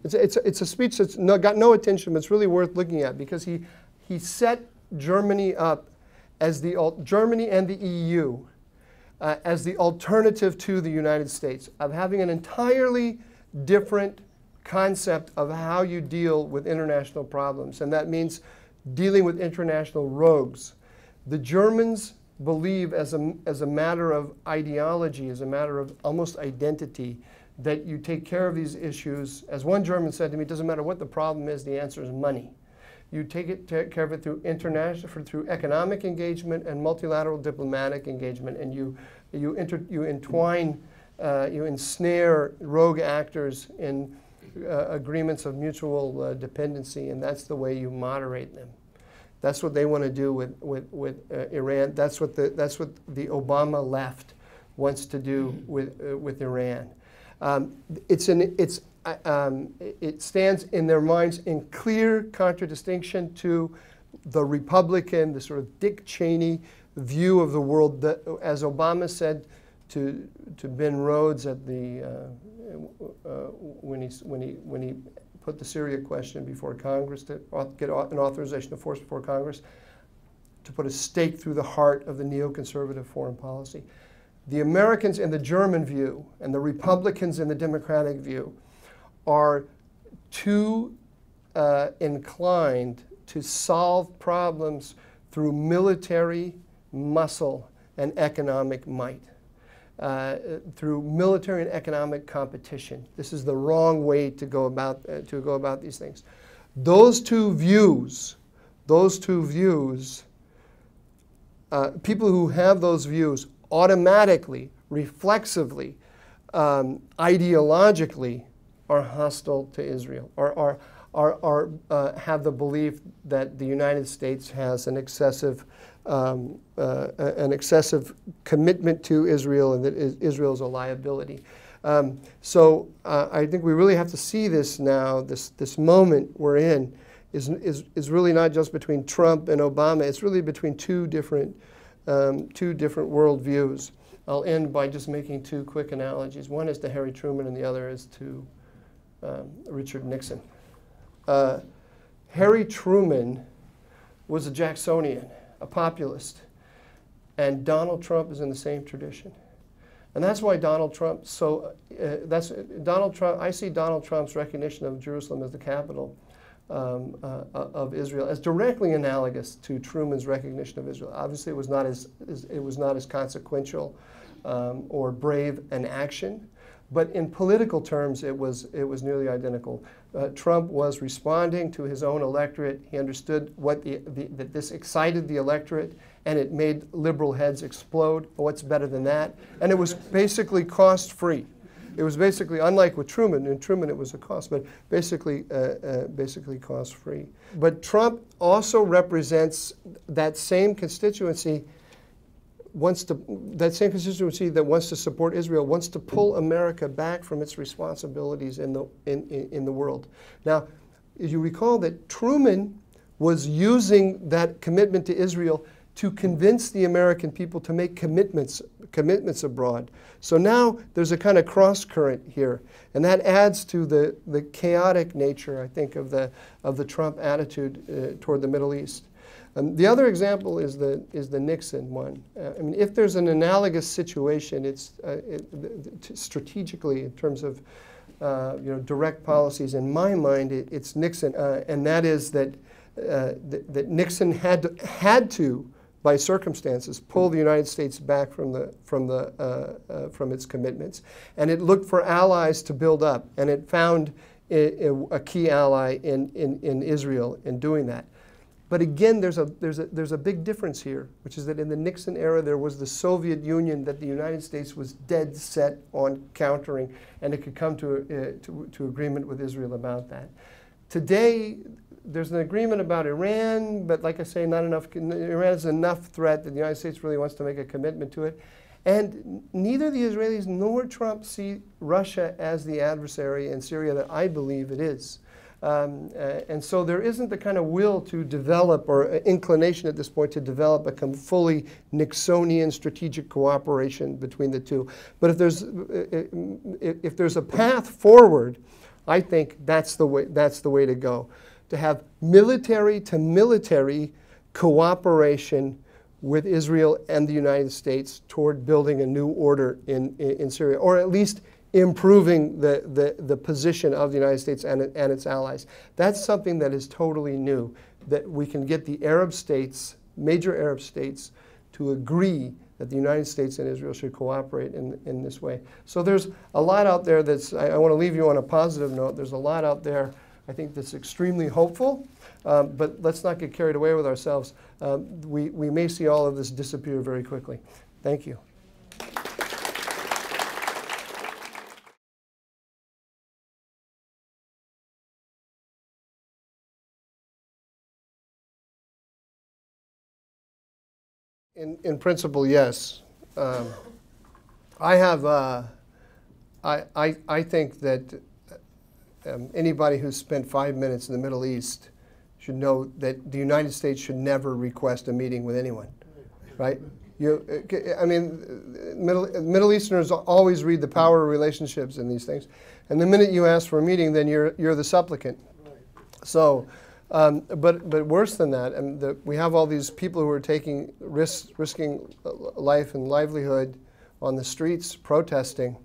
It's a speech that's got no attention, but it's really worth looking at because he set Germany up as Germany and the EU as the alternative to the United States, of having an entirely different concept of how you deal with international problems, and that means dealing with international rogues. The Germans believe as a matter of ideology, as a matter of almost identity, that you take care of these issues. As one German said to me, it doesn't matter what the problem is, the answer is money. You take care of it through through economic engagement and multilateral diplomatic engagement, and you entwine, you ensnare rogue actors in agreements of mutual dependency, and that's the way you moderate them. That's what they want to do with Iran. That's what the Obama left wants to do with Iran. It stands in their minds in clear contradistinction to the Republican, the sort of Dick Cheney view of the world. That, as Obama said to Ben Rhodes at the when he put the Syria question before Congress to get an authorization of force before Congress, to put a stake through the heart of the neoconservative foreign policy. The Americans in the German view and the Republicans in the Democratic view are too inclined to solve problems through military muscle and economic might, through military and economic competition. This is the wrong way to go about these things. Those two views, people who have those views automatically, reflexively, ideologically are hostile to Israel, or have the belief that the United States has an excessive commitment to Israel and that Israel is a liability. So I think we really have to see this now. This moment we're in is really not just between Trump and Obama. It's really between two different worldviews. I'll end by just making two quick analogies. One is to Harry Truman, and the other is to Richard Nixon. Harry Truman was a Jacksonian, a populist, and Donald Trump is in the same tradition. And that's why Donald Trump, I see Donald Trump's recognition of Jerusalem as the capital of Israel as directly analogous to Truman's recognition of Israel. Obviously, it was not as consequential or brave an action, but in political terms, it was nearly identical. Trump was responding to his own electorate. He understood that this excited the electorate, and it made liberal heads explode. What's better than that? And it was basically cost-free. It was basically, unlike with Truman, in Truman it was a cost, but basically cost-free. But Trump also represents that same constituency that wants to support Israel, wants to pull America back from its responsibilities in the world. Now, as you recall that Truman was using that commitment to Israel to convince the American people to make commitments abroad. So now there's a kind of cross current here, and that adds to the chaotic nature, I think, of the Trump attitude toward the Middle East. The other example is the Nixon one. I mean, if there's an analogous situation, it's strategically in terms of direct policies. In my mind, it's Nixon, and that is that Nixon had to, by circumstances, pull the United States back from its commitments, and it looked for allies to build up, and it found a key ally in Israel in doing that. But again, there's a big difference here, which is that in the Nixon era, there was the Soviet Union that the United States was dead set on countering, and it could come to agreement with Israel about that. Today, there's an agreement about Iran, but like I say, not enough. Iran is enough threat that the United States really wants to make a commitment to it. And neither the Israelis nor Trump see Russia as the adversary in Syria that I believe it is. And so there isn't the kind of will to develop or inclination at this point to develop a fully Nixonian strategic cooperation between the two. But if there's a path forward, I think that's the way to go. To have military to military cooperation with Israel and the United States toward building a new order in Syria, or at least improving the position of the United States and its allies. That's something that is totally new, that we can get the Arab states, major Arab states, to agree that the United States and Israel should cooperate in this way. So there's a lot out there that's, I want to leave you on a positive note, there's a lot out there I think that's extremely hopeful, but let's not get carried away with ourselves. We may see all of this disappear very quickly. Thank you. In principle, yes. I think that anybody who's spent 5 minutes in the Middle East should know that the United States should never request a meeting with anyone, right? I mean, Middle Easterners always read the power of relationships in these things, and the minute you ask for a meeting, then you're the supplicant. So. But worse than that, we have all these people who are taking risking life and livelihood on the streets protesting.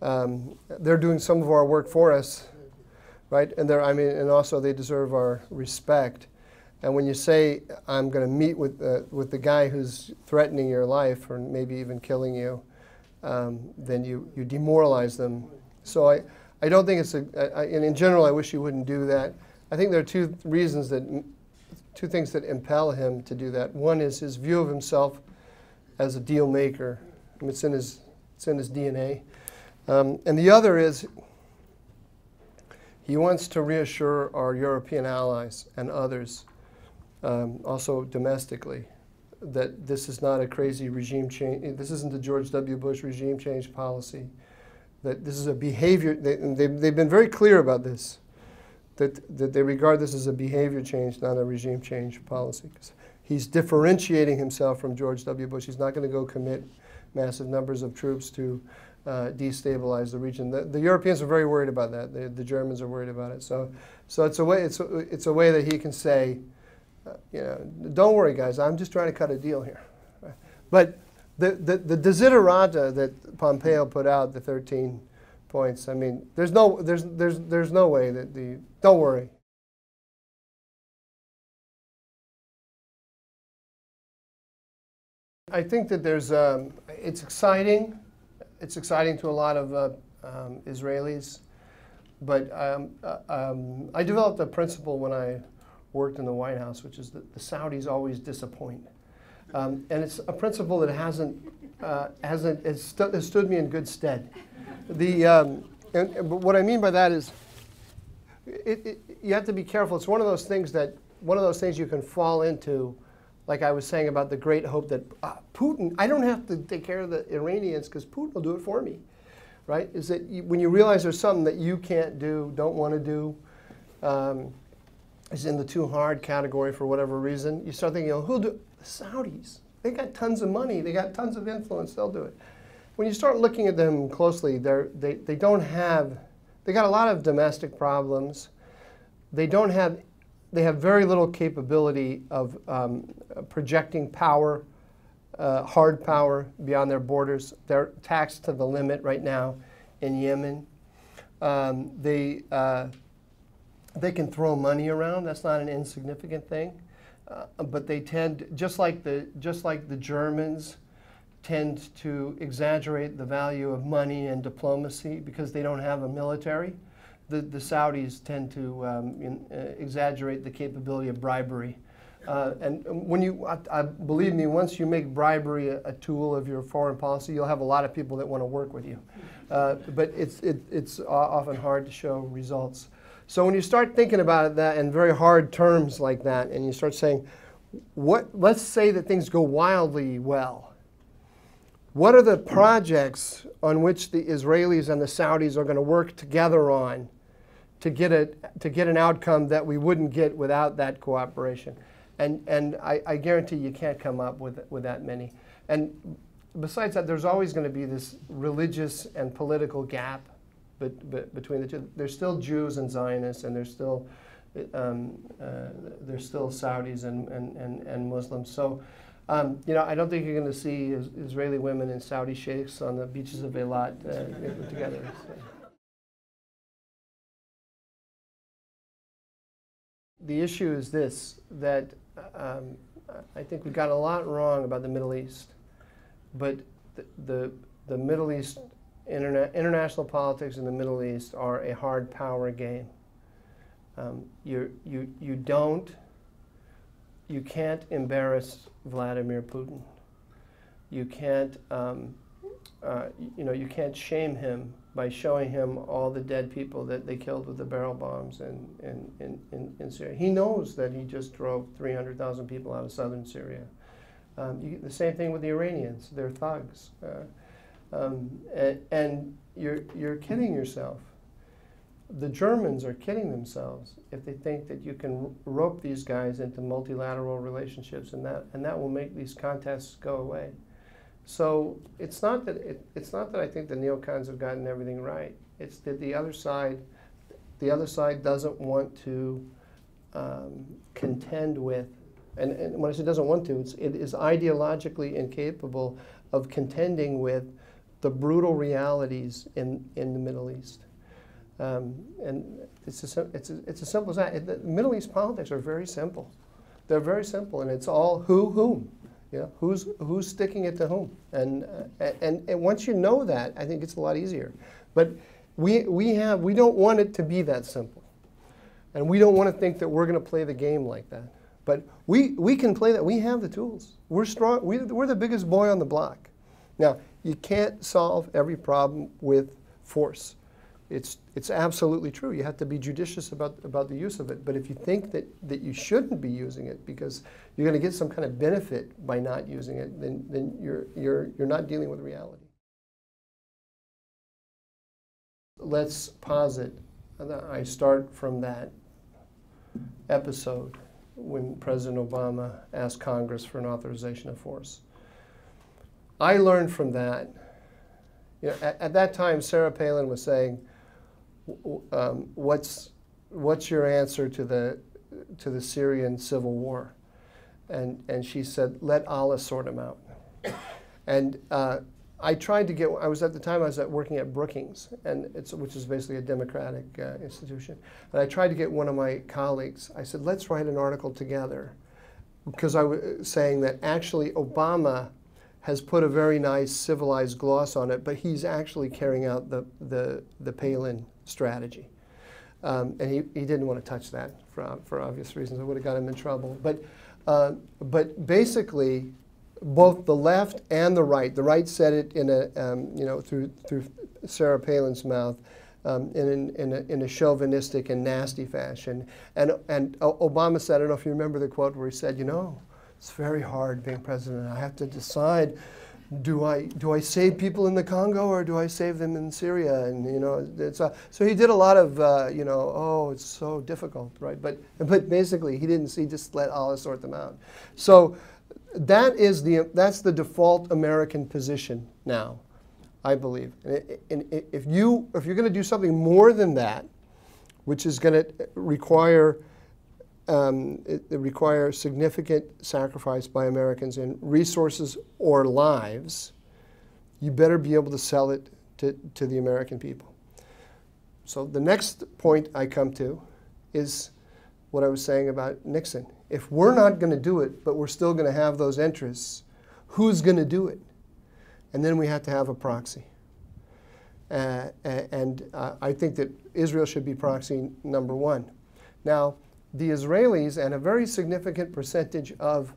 They're doing some of our work for us, right? And and also they deserve our respect. And when you say I'm going to meet with the guy who's threatening your life or maybe even killing you, then you demoralize them. So I don't think it's and in general I wish you wouldn't do that. I think there are two things that impel him to do that. One is his view of himself as a deal maker. I mean, it's in his DNA. And the other is he wants to reassure our European allies and others, also domestically, that this is not a crazy regime change. This isn't the George W. Bush regime change policy. That this is a behavior. They've been very clear about this. That they regard this as a behavior change, not a regime change policy. He's differentiating himself from George W. Bush. He's not going to go commit massive numbers of troops to destabilize the region. The Europeans are very worried about that. The Germans are worried about it. So it's a way. It's a way that he can say, don't worry, guys. I'm just trying to cut a deal here. But the desiderata that Pompeo put out, the 13 points. I mean, there's no way that don't worry. I think that it's exciting. It's exciting to a lot of Israelis, but I developed a principle when I worked in the White House, which is that the Saudis always disappoint, and it's a principle that has stood me in good stead. But what I mean by that is, you have to be careful. It's one of those things you can fall into, like I was saying about the great hope that Putin, I don't have to take care of the Iranians because Putin will do it for me, right? Is that when you realize there's something that you can't do, don't want to do, is in the too hard category for whatever reason, you start thinking, who'll do it? The Saudis. They got tons of money. They got tons of influence. They'll do it. When you start looking at them closely, they got a lot of domestic problems. They have very little capability of projecting power, hard power beyond their borders. They're taxed to the limit right now in Yemen. They can throw money around. That's not an insignificant thing. But they tend, just like the Germans, tend to exaggerate the value of money and diplomacy because they don't have a military. The Saudis tend to exaggerate the capability of bribery. And when believe me, once you make bribery a tool of your foreign policy, you'll have a lot of people that want to work with you. But it's often hard to show results. So when you start thinking about that in very hard terms like that, and you start saying, let's say that things go wildly well. What are the projects on which the Israelis and the Saudis are going to work together on to get an outcome that we wouldn't get without that cooperation. And I guarantee you can't come up with that many. And besides that, there's always going to be this religious and political gap between the two. There's still Jews and Zionists, and there's still Saudis and Muslims. So, you know, I don't think you're going to see Israeli women and Saudi sheikhs on the beaches of Eilat together. So. The issue is this, that I think we got a lot wrong about the Middle East, but the Middle East, international politics in the Middle East are a hard power game. You can't embarrass Vladimir Putin. You can't, you know, you can't shame him by showing him all the dead people that they killed with the barrel bombs in Syria. He knows that he just drove 300,000 people out of southern Syria. The same thing with the Iranians. They're thugs. And you're kidding yourself. The Germans are kidding themselves if they think that you can rope these guys into multilateral relationships, and that will make these contests go away. So it's not that I think the neocons have gotten everything right. It's that the other side doesn't want to contend with, and when I say doesn't want to, it is ideologically incapable of contending with the brutal realities in the Middle East. And it's as simple as that. The Middle East politics are very simple. They're very simple, and it's all whom. You know, who's sticking it to whom, and once you know that, I think it's a lot easier. But we don't want it to be that simple, and we don't want to think that we're going to play the game like that. But we can play that. We have the tools. We're strong. We're the biggest boy on the block. Now, you can't solve every problem with force. It's absolutely true. You have to be judicious about the use of it. But if you think that you shouldn't be using it because you're going to get some kind of benefit by not using it, then you're not dealing with reality. Let's posit. I start from that episode when President Obama asked Congress for an authorization of force. I learned from that. You know, at that time, Sarah Palin was saying, what's your answer to the Syrian civil war? And she said, let Allah sort them out. And I tried to get, I was working at Brookings, which is basically a democratic institution. And I tried to get one of my colleagues, I said, let's write an article together. Because I was saying that actually Obama has put a very nice civilized gloss on it, but he's actually carrying out the Palin strategy. And he didn't want to touch that for obvious reasons. It would have got him in trouble. But basically, both the left and the right said it in a you know, through Sarah Palin's mouth in a chauvinistic and nasty fashion. And Obama said, I don't know if you remember the quote where he said, you know, it's very hard being president. I have to decide, do I save people in the Congo or do I save them in Syria? And you know, so he did a lot of you know, oh, it's so difficult, right? But basically, he just let Allah sort them out. So that's the default American position now, I believe. And if you're going to do something more than that, which is going to require it requires significant sacrifice by Americans in resources or lives, you better be able to sell it to the American people. So the next point I come to is what I was saying about Nixon. If we're not going to do it, but we're still going to have those interests, who's going to do it? And then we have to have a proxy. I think that Israel should be proxy number one. Now, the Israelis and a very significant percentage of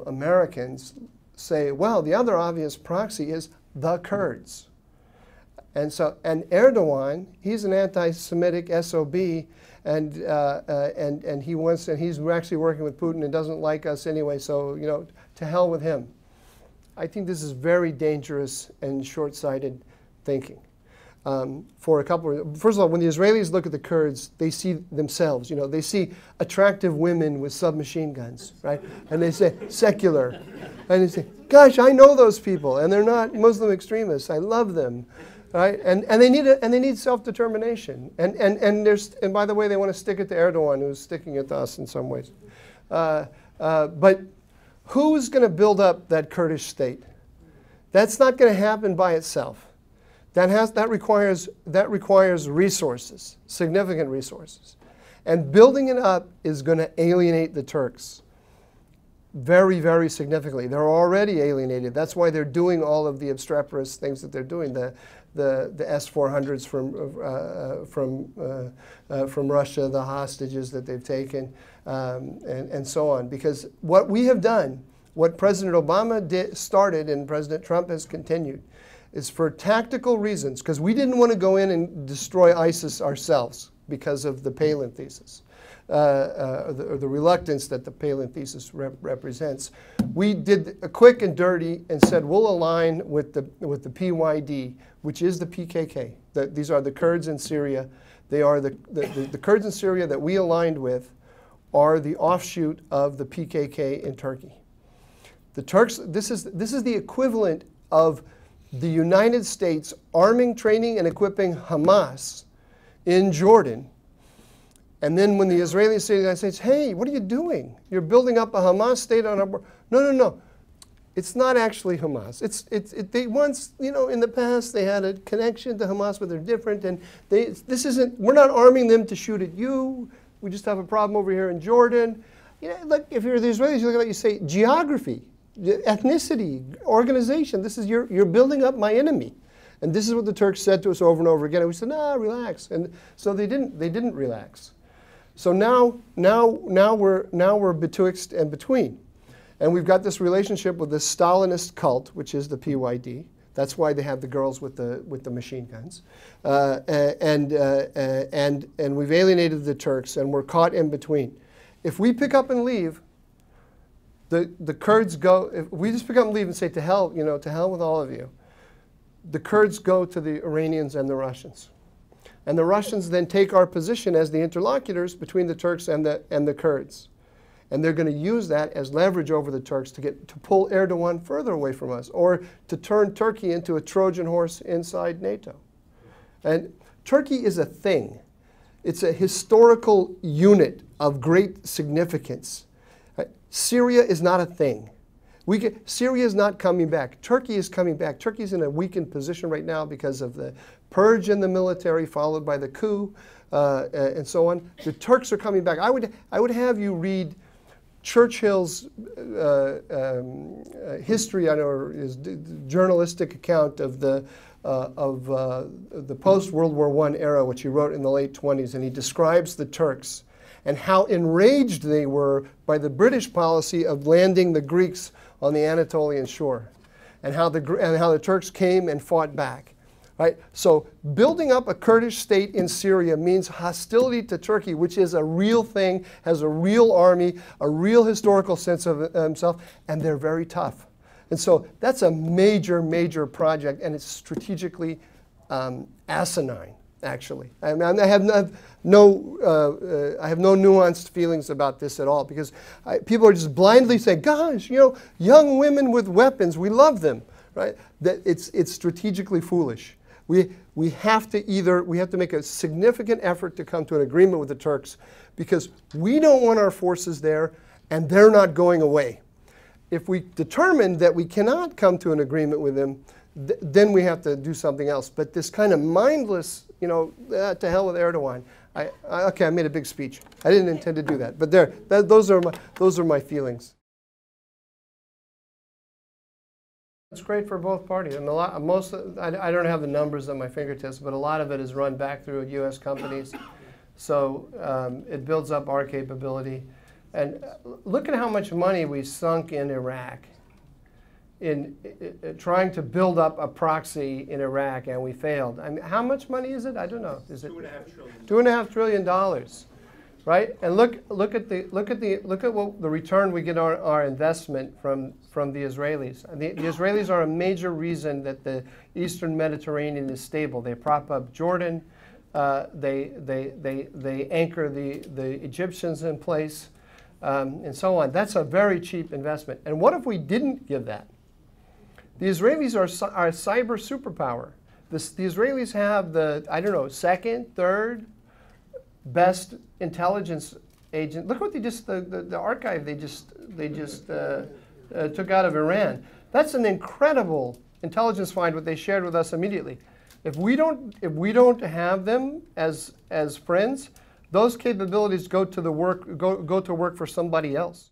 Americans say, well, the other obvious proxy is the Kurds. And Erdogan, he's an anti-Semitic SOB, and he's actually working with Putin and doesn't like us anyway, so you know, to hell with him. I think this is very dangerous and short-sighted thinking. for a couple of, first of all, when the Israelis look at the Kurds, they see themselves, you know, they see attractive women with submachine guns, right? And they say, secular. And they say, gosh, I know those people, and they're not Muslim extremists. I love them, right? And they need self-determination. And by the way, they want to stick it to Erdogan, who's sticking it to us in some ways. But who's going to build up that Kurdish state? That's not going to happen by itself. That requires resources, significant resources. And building it up is going to alienate the Turks very, very significantly. They're already alienated. That's why they're doing all of the obstreperous things that they're doing, the S-400s from Russia, the hostages that they've taken, and so on. Because what we have done, what President Obama started and President Trump has continued, is for tactical reasons, because we didn't want to go in and destroy ISIS ourselves because of the Palin thesis, or the reluctance that the Palin thesis represents. We did a quick and dirty and said we'll align with the PYD, which is the PKK. These are the Kurds in Syria. They are the Kurds in Syria that we aligned with are the offshoot of the PKK in Turkey. The Turks, this is the equivalent of the United States arming, training, and equipping Hamas in Jordan. And then when the Israelis say to the United States, hey, what are you doing? You're building up a Hamas state on our border. No, no, no. It's not actually Hamas. They once, you know, in the past, they had a connection to Hamas, but they're different. And we're not arming them to shoot at you. We just have a problem over here in Jordan. You know, like if you're the Israelis, you look at it, you say, geography, ethnicity, organization. This is you're building up my enemy, and this is what the Turks said to us over and over again. And we said, "No, relax." And so they didn't relax. So now we're betwixt and between, and we've got this relationship with the Stalinist cult, which is the PYD. That's why they have the girls with the machine guns, and we've alienated the Turks, and we're caught in between. If we pick up and leave, the Kurds go, if we just pick up and leave and say, to hell, you know, to hell with all of you, the Kurds go to the Iranians and the Russians. And the Russians then take our position as the interlocutors between the Turks and the Kurds. And they're going to use that as leverage over the Turks to pull Erdogan further away from us, or to turn Turkey into a Trojan horse inside NATO. And Turkey is a thing. It's a historical unit of great significance. Syria is not a thing. Syria is not coming back. Turkey is coming back. Turkey's in a weakened position right now because of the purge in the military, followed by the coup, and so on. The Turks are coming back. I would have you read Churchill's history, I know, his journalistic account of the post-World War I era, which he wrote in the late 20s, and he describes the Turks and how enraged they were by the British policy of landing the Greeks on the Anatolian shore, and how the Turks came and fought back. Right? So building up a Kurdish state in Syria means hostility to Turkey, which is a real thing, has a real army, a real historical sense of himself, and they're very tough. And so that's a major, major project, and it's strategically asinine, actually. I mean, I have no nuanced feelings about this at all, because people are just blindly saying, gosh, you know, young women with weapons, we love them, right? That it's strategically foolish. We have to make a significant effort to come to an agreement with the Turks, because we don't want our forces there, and they're not going away. If we determine that we cannot come to an agreement with them, then we have to do something else. But this kind of mindless, you know, to hell with Erdogan. Okay, I made a big speech. I didn't intend to do that, but those are my feelings. It's great for both parties, and I don't have the numbers at my fingertips, but a lot of it is run back through U.S. companies, so it builds up our capability. And look at how much money we sunk in Iraq, in trying to build up a proxy in Iraq, and we failed. I mean, how much money is it? I don't know. Is it $2.5 trillion? $2.5 trillion. right? And look at what the return we get on our investment from the Israelis. The Israelis are a major reason that the Eastern Mediterranean is stable. They prop up Jordan. They anchor the Egyptians in place, and so on. That's a very cheap investment. And what if we didn't give that? The Israelis are a cyber superpower. The Israelis have the, I don't know, second, third best intelligence agent. Look what they just, the archive they just took out of Iran. That's an incredible intelligence find, what they shared with us immediately. If we don't have them as friends, those capabilities go to work for somebody else.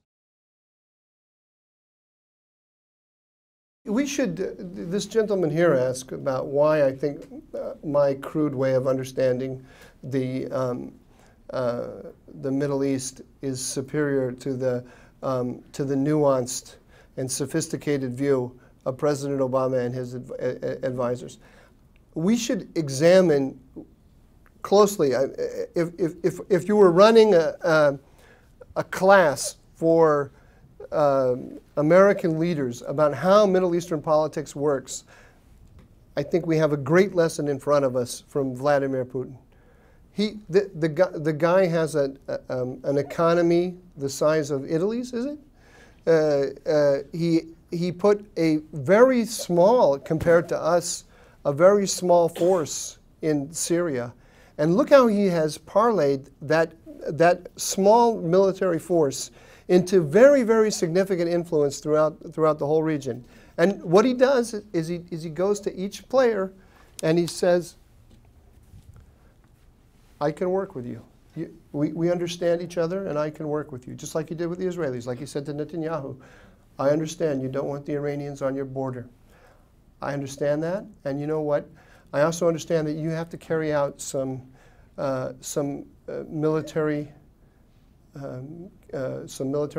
We should, this gentleman here asked about why I think my crude way of understanding the Middle East is superior to the nuanced and sophisticated view of President Obama and his advisors. We should examine closely, if you were running a class for American leaders about how Middle Eastern politics works, I think we have a great lesson in front of us from Vladimir Putin. The guy has an economy the size of Italy's, is it? He put a very small, compared to us, a very small force in Syria. And look how he has parlayed that small military force into very, very significant influence throughout the whole region. And what he does is he goes to each player and he says, I can work with you. We understand each other and I can work with you. Just like he did with the Israelis, like he said to Netanyahu, I understand you don't want the Iranians on your border. I understand that, and you know what? I also understand that you have to carry out some military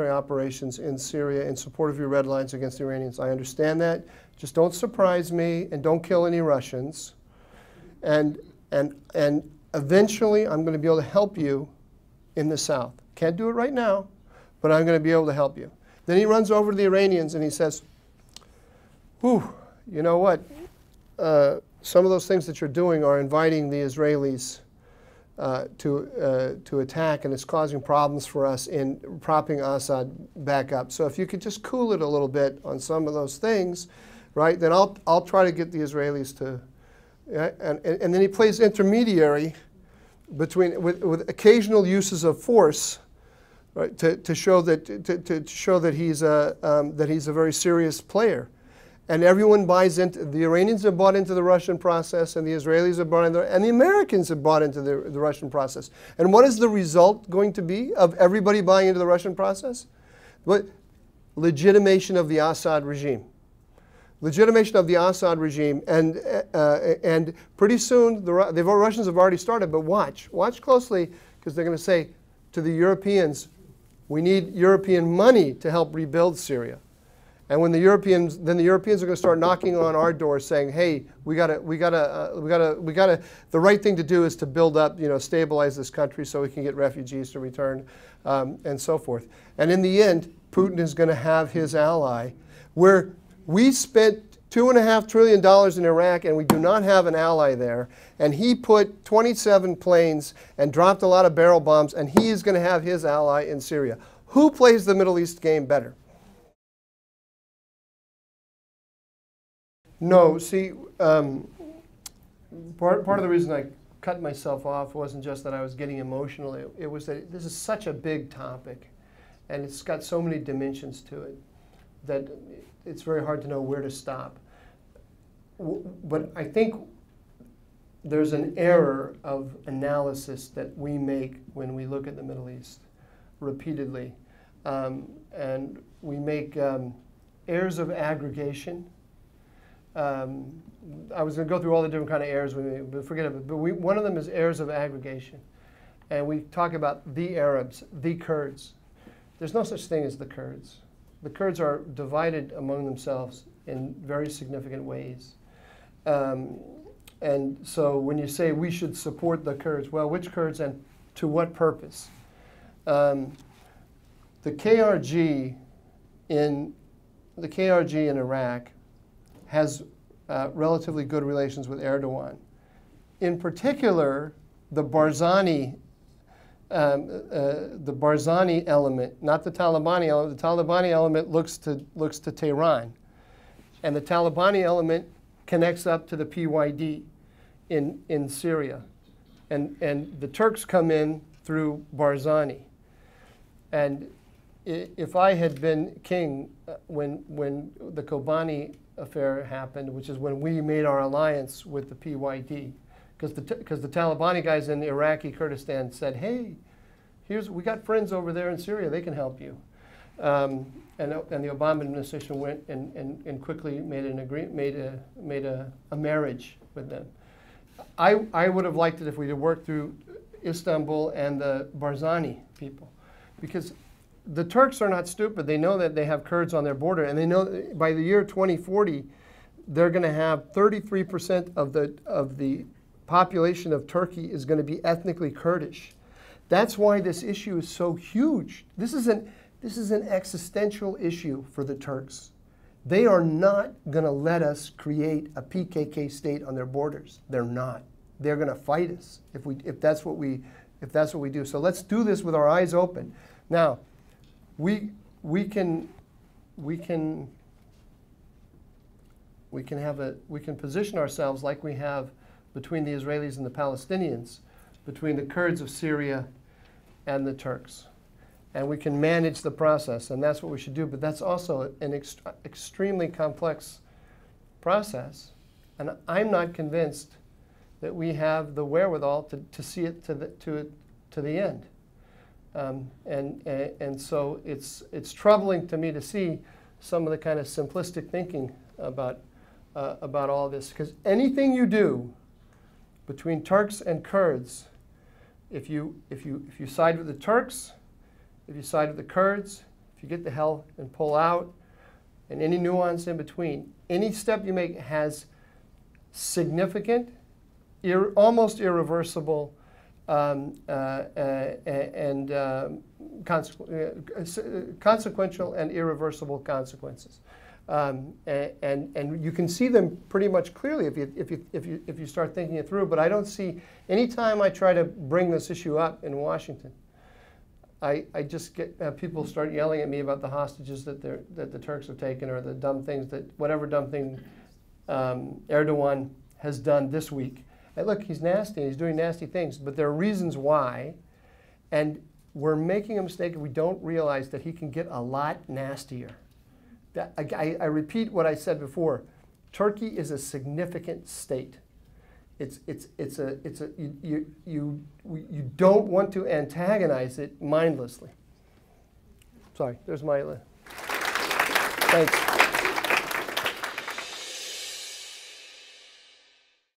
operations in Syria in support of your red lines against the Iranians. I understand that. Just don't surprise me and don't kill any Russians. And eventually, I'm going to be able to help you in the south. Can't do it right now, but I'm going to be able to help you. Then he runs over to the Iranians and he says, whew, you know what? Some of those things that you're doing are inviting the Israelis to attack, and it's causing problems for us in propping Assad back up. So if you could just cool it a little bit on some of those things, right, then I'll try to get the Israelis to, and then he plays intermediary between with occasional uses of force, right, to show that he's a very serious player. And everyone buys into, the Iranians have bought into the Russian process, and the Israelis have bought into, and the Americans have bought into the Russian process. And what is the result going to be of everybody buying into the Russian process? What? Legitimation of the Assad regime. Legitimation of the Assad regime, and pretty soon, the Russians have already started, but watch closely, because they're going to say to the Europeans, we need European money to help rebuild Syria. And when the Europeans are going to start knocking on our door saying, hey, the right thing to do is to build up, stabilize this country so we can get refugees to return, and so forth. And in the end, Putin is going to have his ally, where we spent $2.5 trillion in Iraq and we do not have an ally there. And he put 27 planes and dropped a lot of barrel bombs, and he is going to have his ally in Syria. Who plays the Middle East game better? No, see, part of the reason I cut myself off wasn't just that I was getting emotional. It was that this is such a big topic, and it's got so many dimensions to it that it's very hard to know where to stop. But I think there's an error of analysis that we make when we look at the Middle East repeatedly. And we make errors of aggregation. I was going to go through all the different kind of errors, but forget it. But one of them is errors of aggregation. And we talk about the Arabs, the Kurds. There's no such thing as the Kurds. The Kurds are divided among themselves in very significant ways. And so when you say we should support the Kurds, well, which Kurds and to what purpose? the KRG in Iraq has relatively good relations with Erdogan. In particular, the Barzani element, not the Talibani element. The Talibani element looks to Tehran, and the Talibani element connects up to the PYD in Syria, and the Turks come in through Barzani. And if I had been king when the Kobani affair happened, which is when we made our alliance with the PYD, because the Talibani guys in Iraqi Kurdistan said, "Hey, we got friends over there in Syria; they can help you." And the Obama administration went and quickly made a marriage with them. I would have liked it if we had worked through Istanbul and the Barzani people, because the Turks are not stupid. They know that they have Kurds on their border, and they know that by the year 2040, they're going to have 33% of the population of Turkey is going to be ethnically Kurdish. That's why this issue is so huge. This is an existential issue for the Turks. They are not going to let us create a PKK state on their borders. They're not. They're going to fight us if that's what we do. So let's do this with our eyes open. Now, we can position ourselves like we have between the Israelis and the Palestinians, between the Kurds of Syria and the Turks. And we can manage the process, and that's what we should do. But that's also an extremely complex process. And I'm not convinced that we have the wherewithal to see it to the end. And so it's troubling to me to see some of the kind of simplistic thinking about all this. Because anything you do between Turks and Kurds, if you side with the Turks, if you side with the Kurds, if you get the hell and pull out, and any nuance in between, any step you make has significant, almost irreversible, consequential and irreversible consequences. And you can see them pretty much clearly if you start thinking it through. But I don't see, anytime I try to bring this issue up in Washington, I just get people start yelling at me about the hostages that the Turks have taken, or the dumb things whatever dumb thing Erdogan has done this week. And look, he's nasty, and he's doing nasty things, but there are reasons why, and we're making a mistake if we don't realize that he can get a lot nastier. I repeat what I said before. Turkey is a significant state. You don't want to antagonize it mindlessly. Sorry, there's my. Thanks.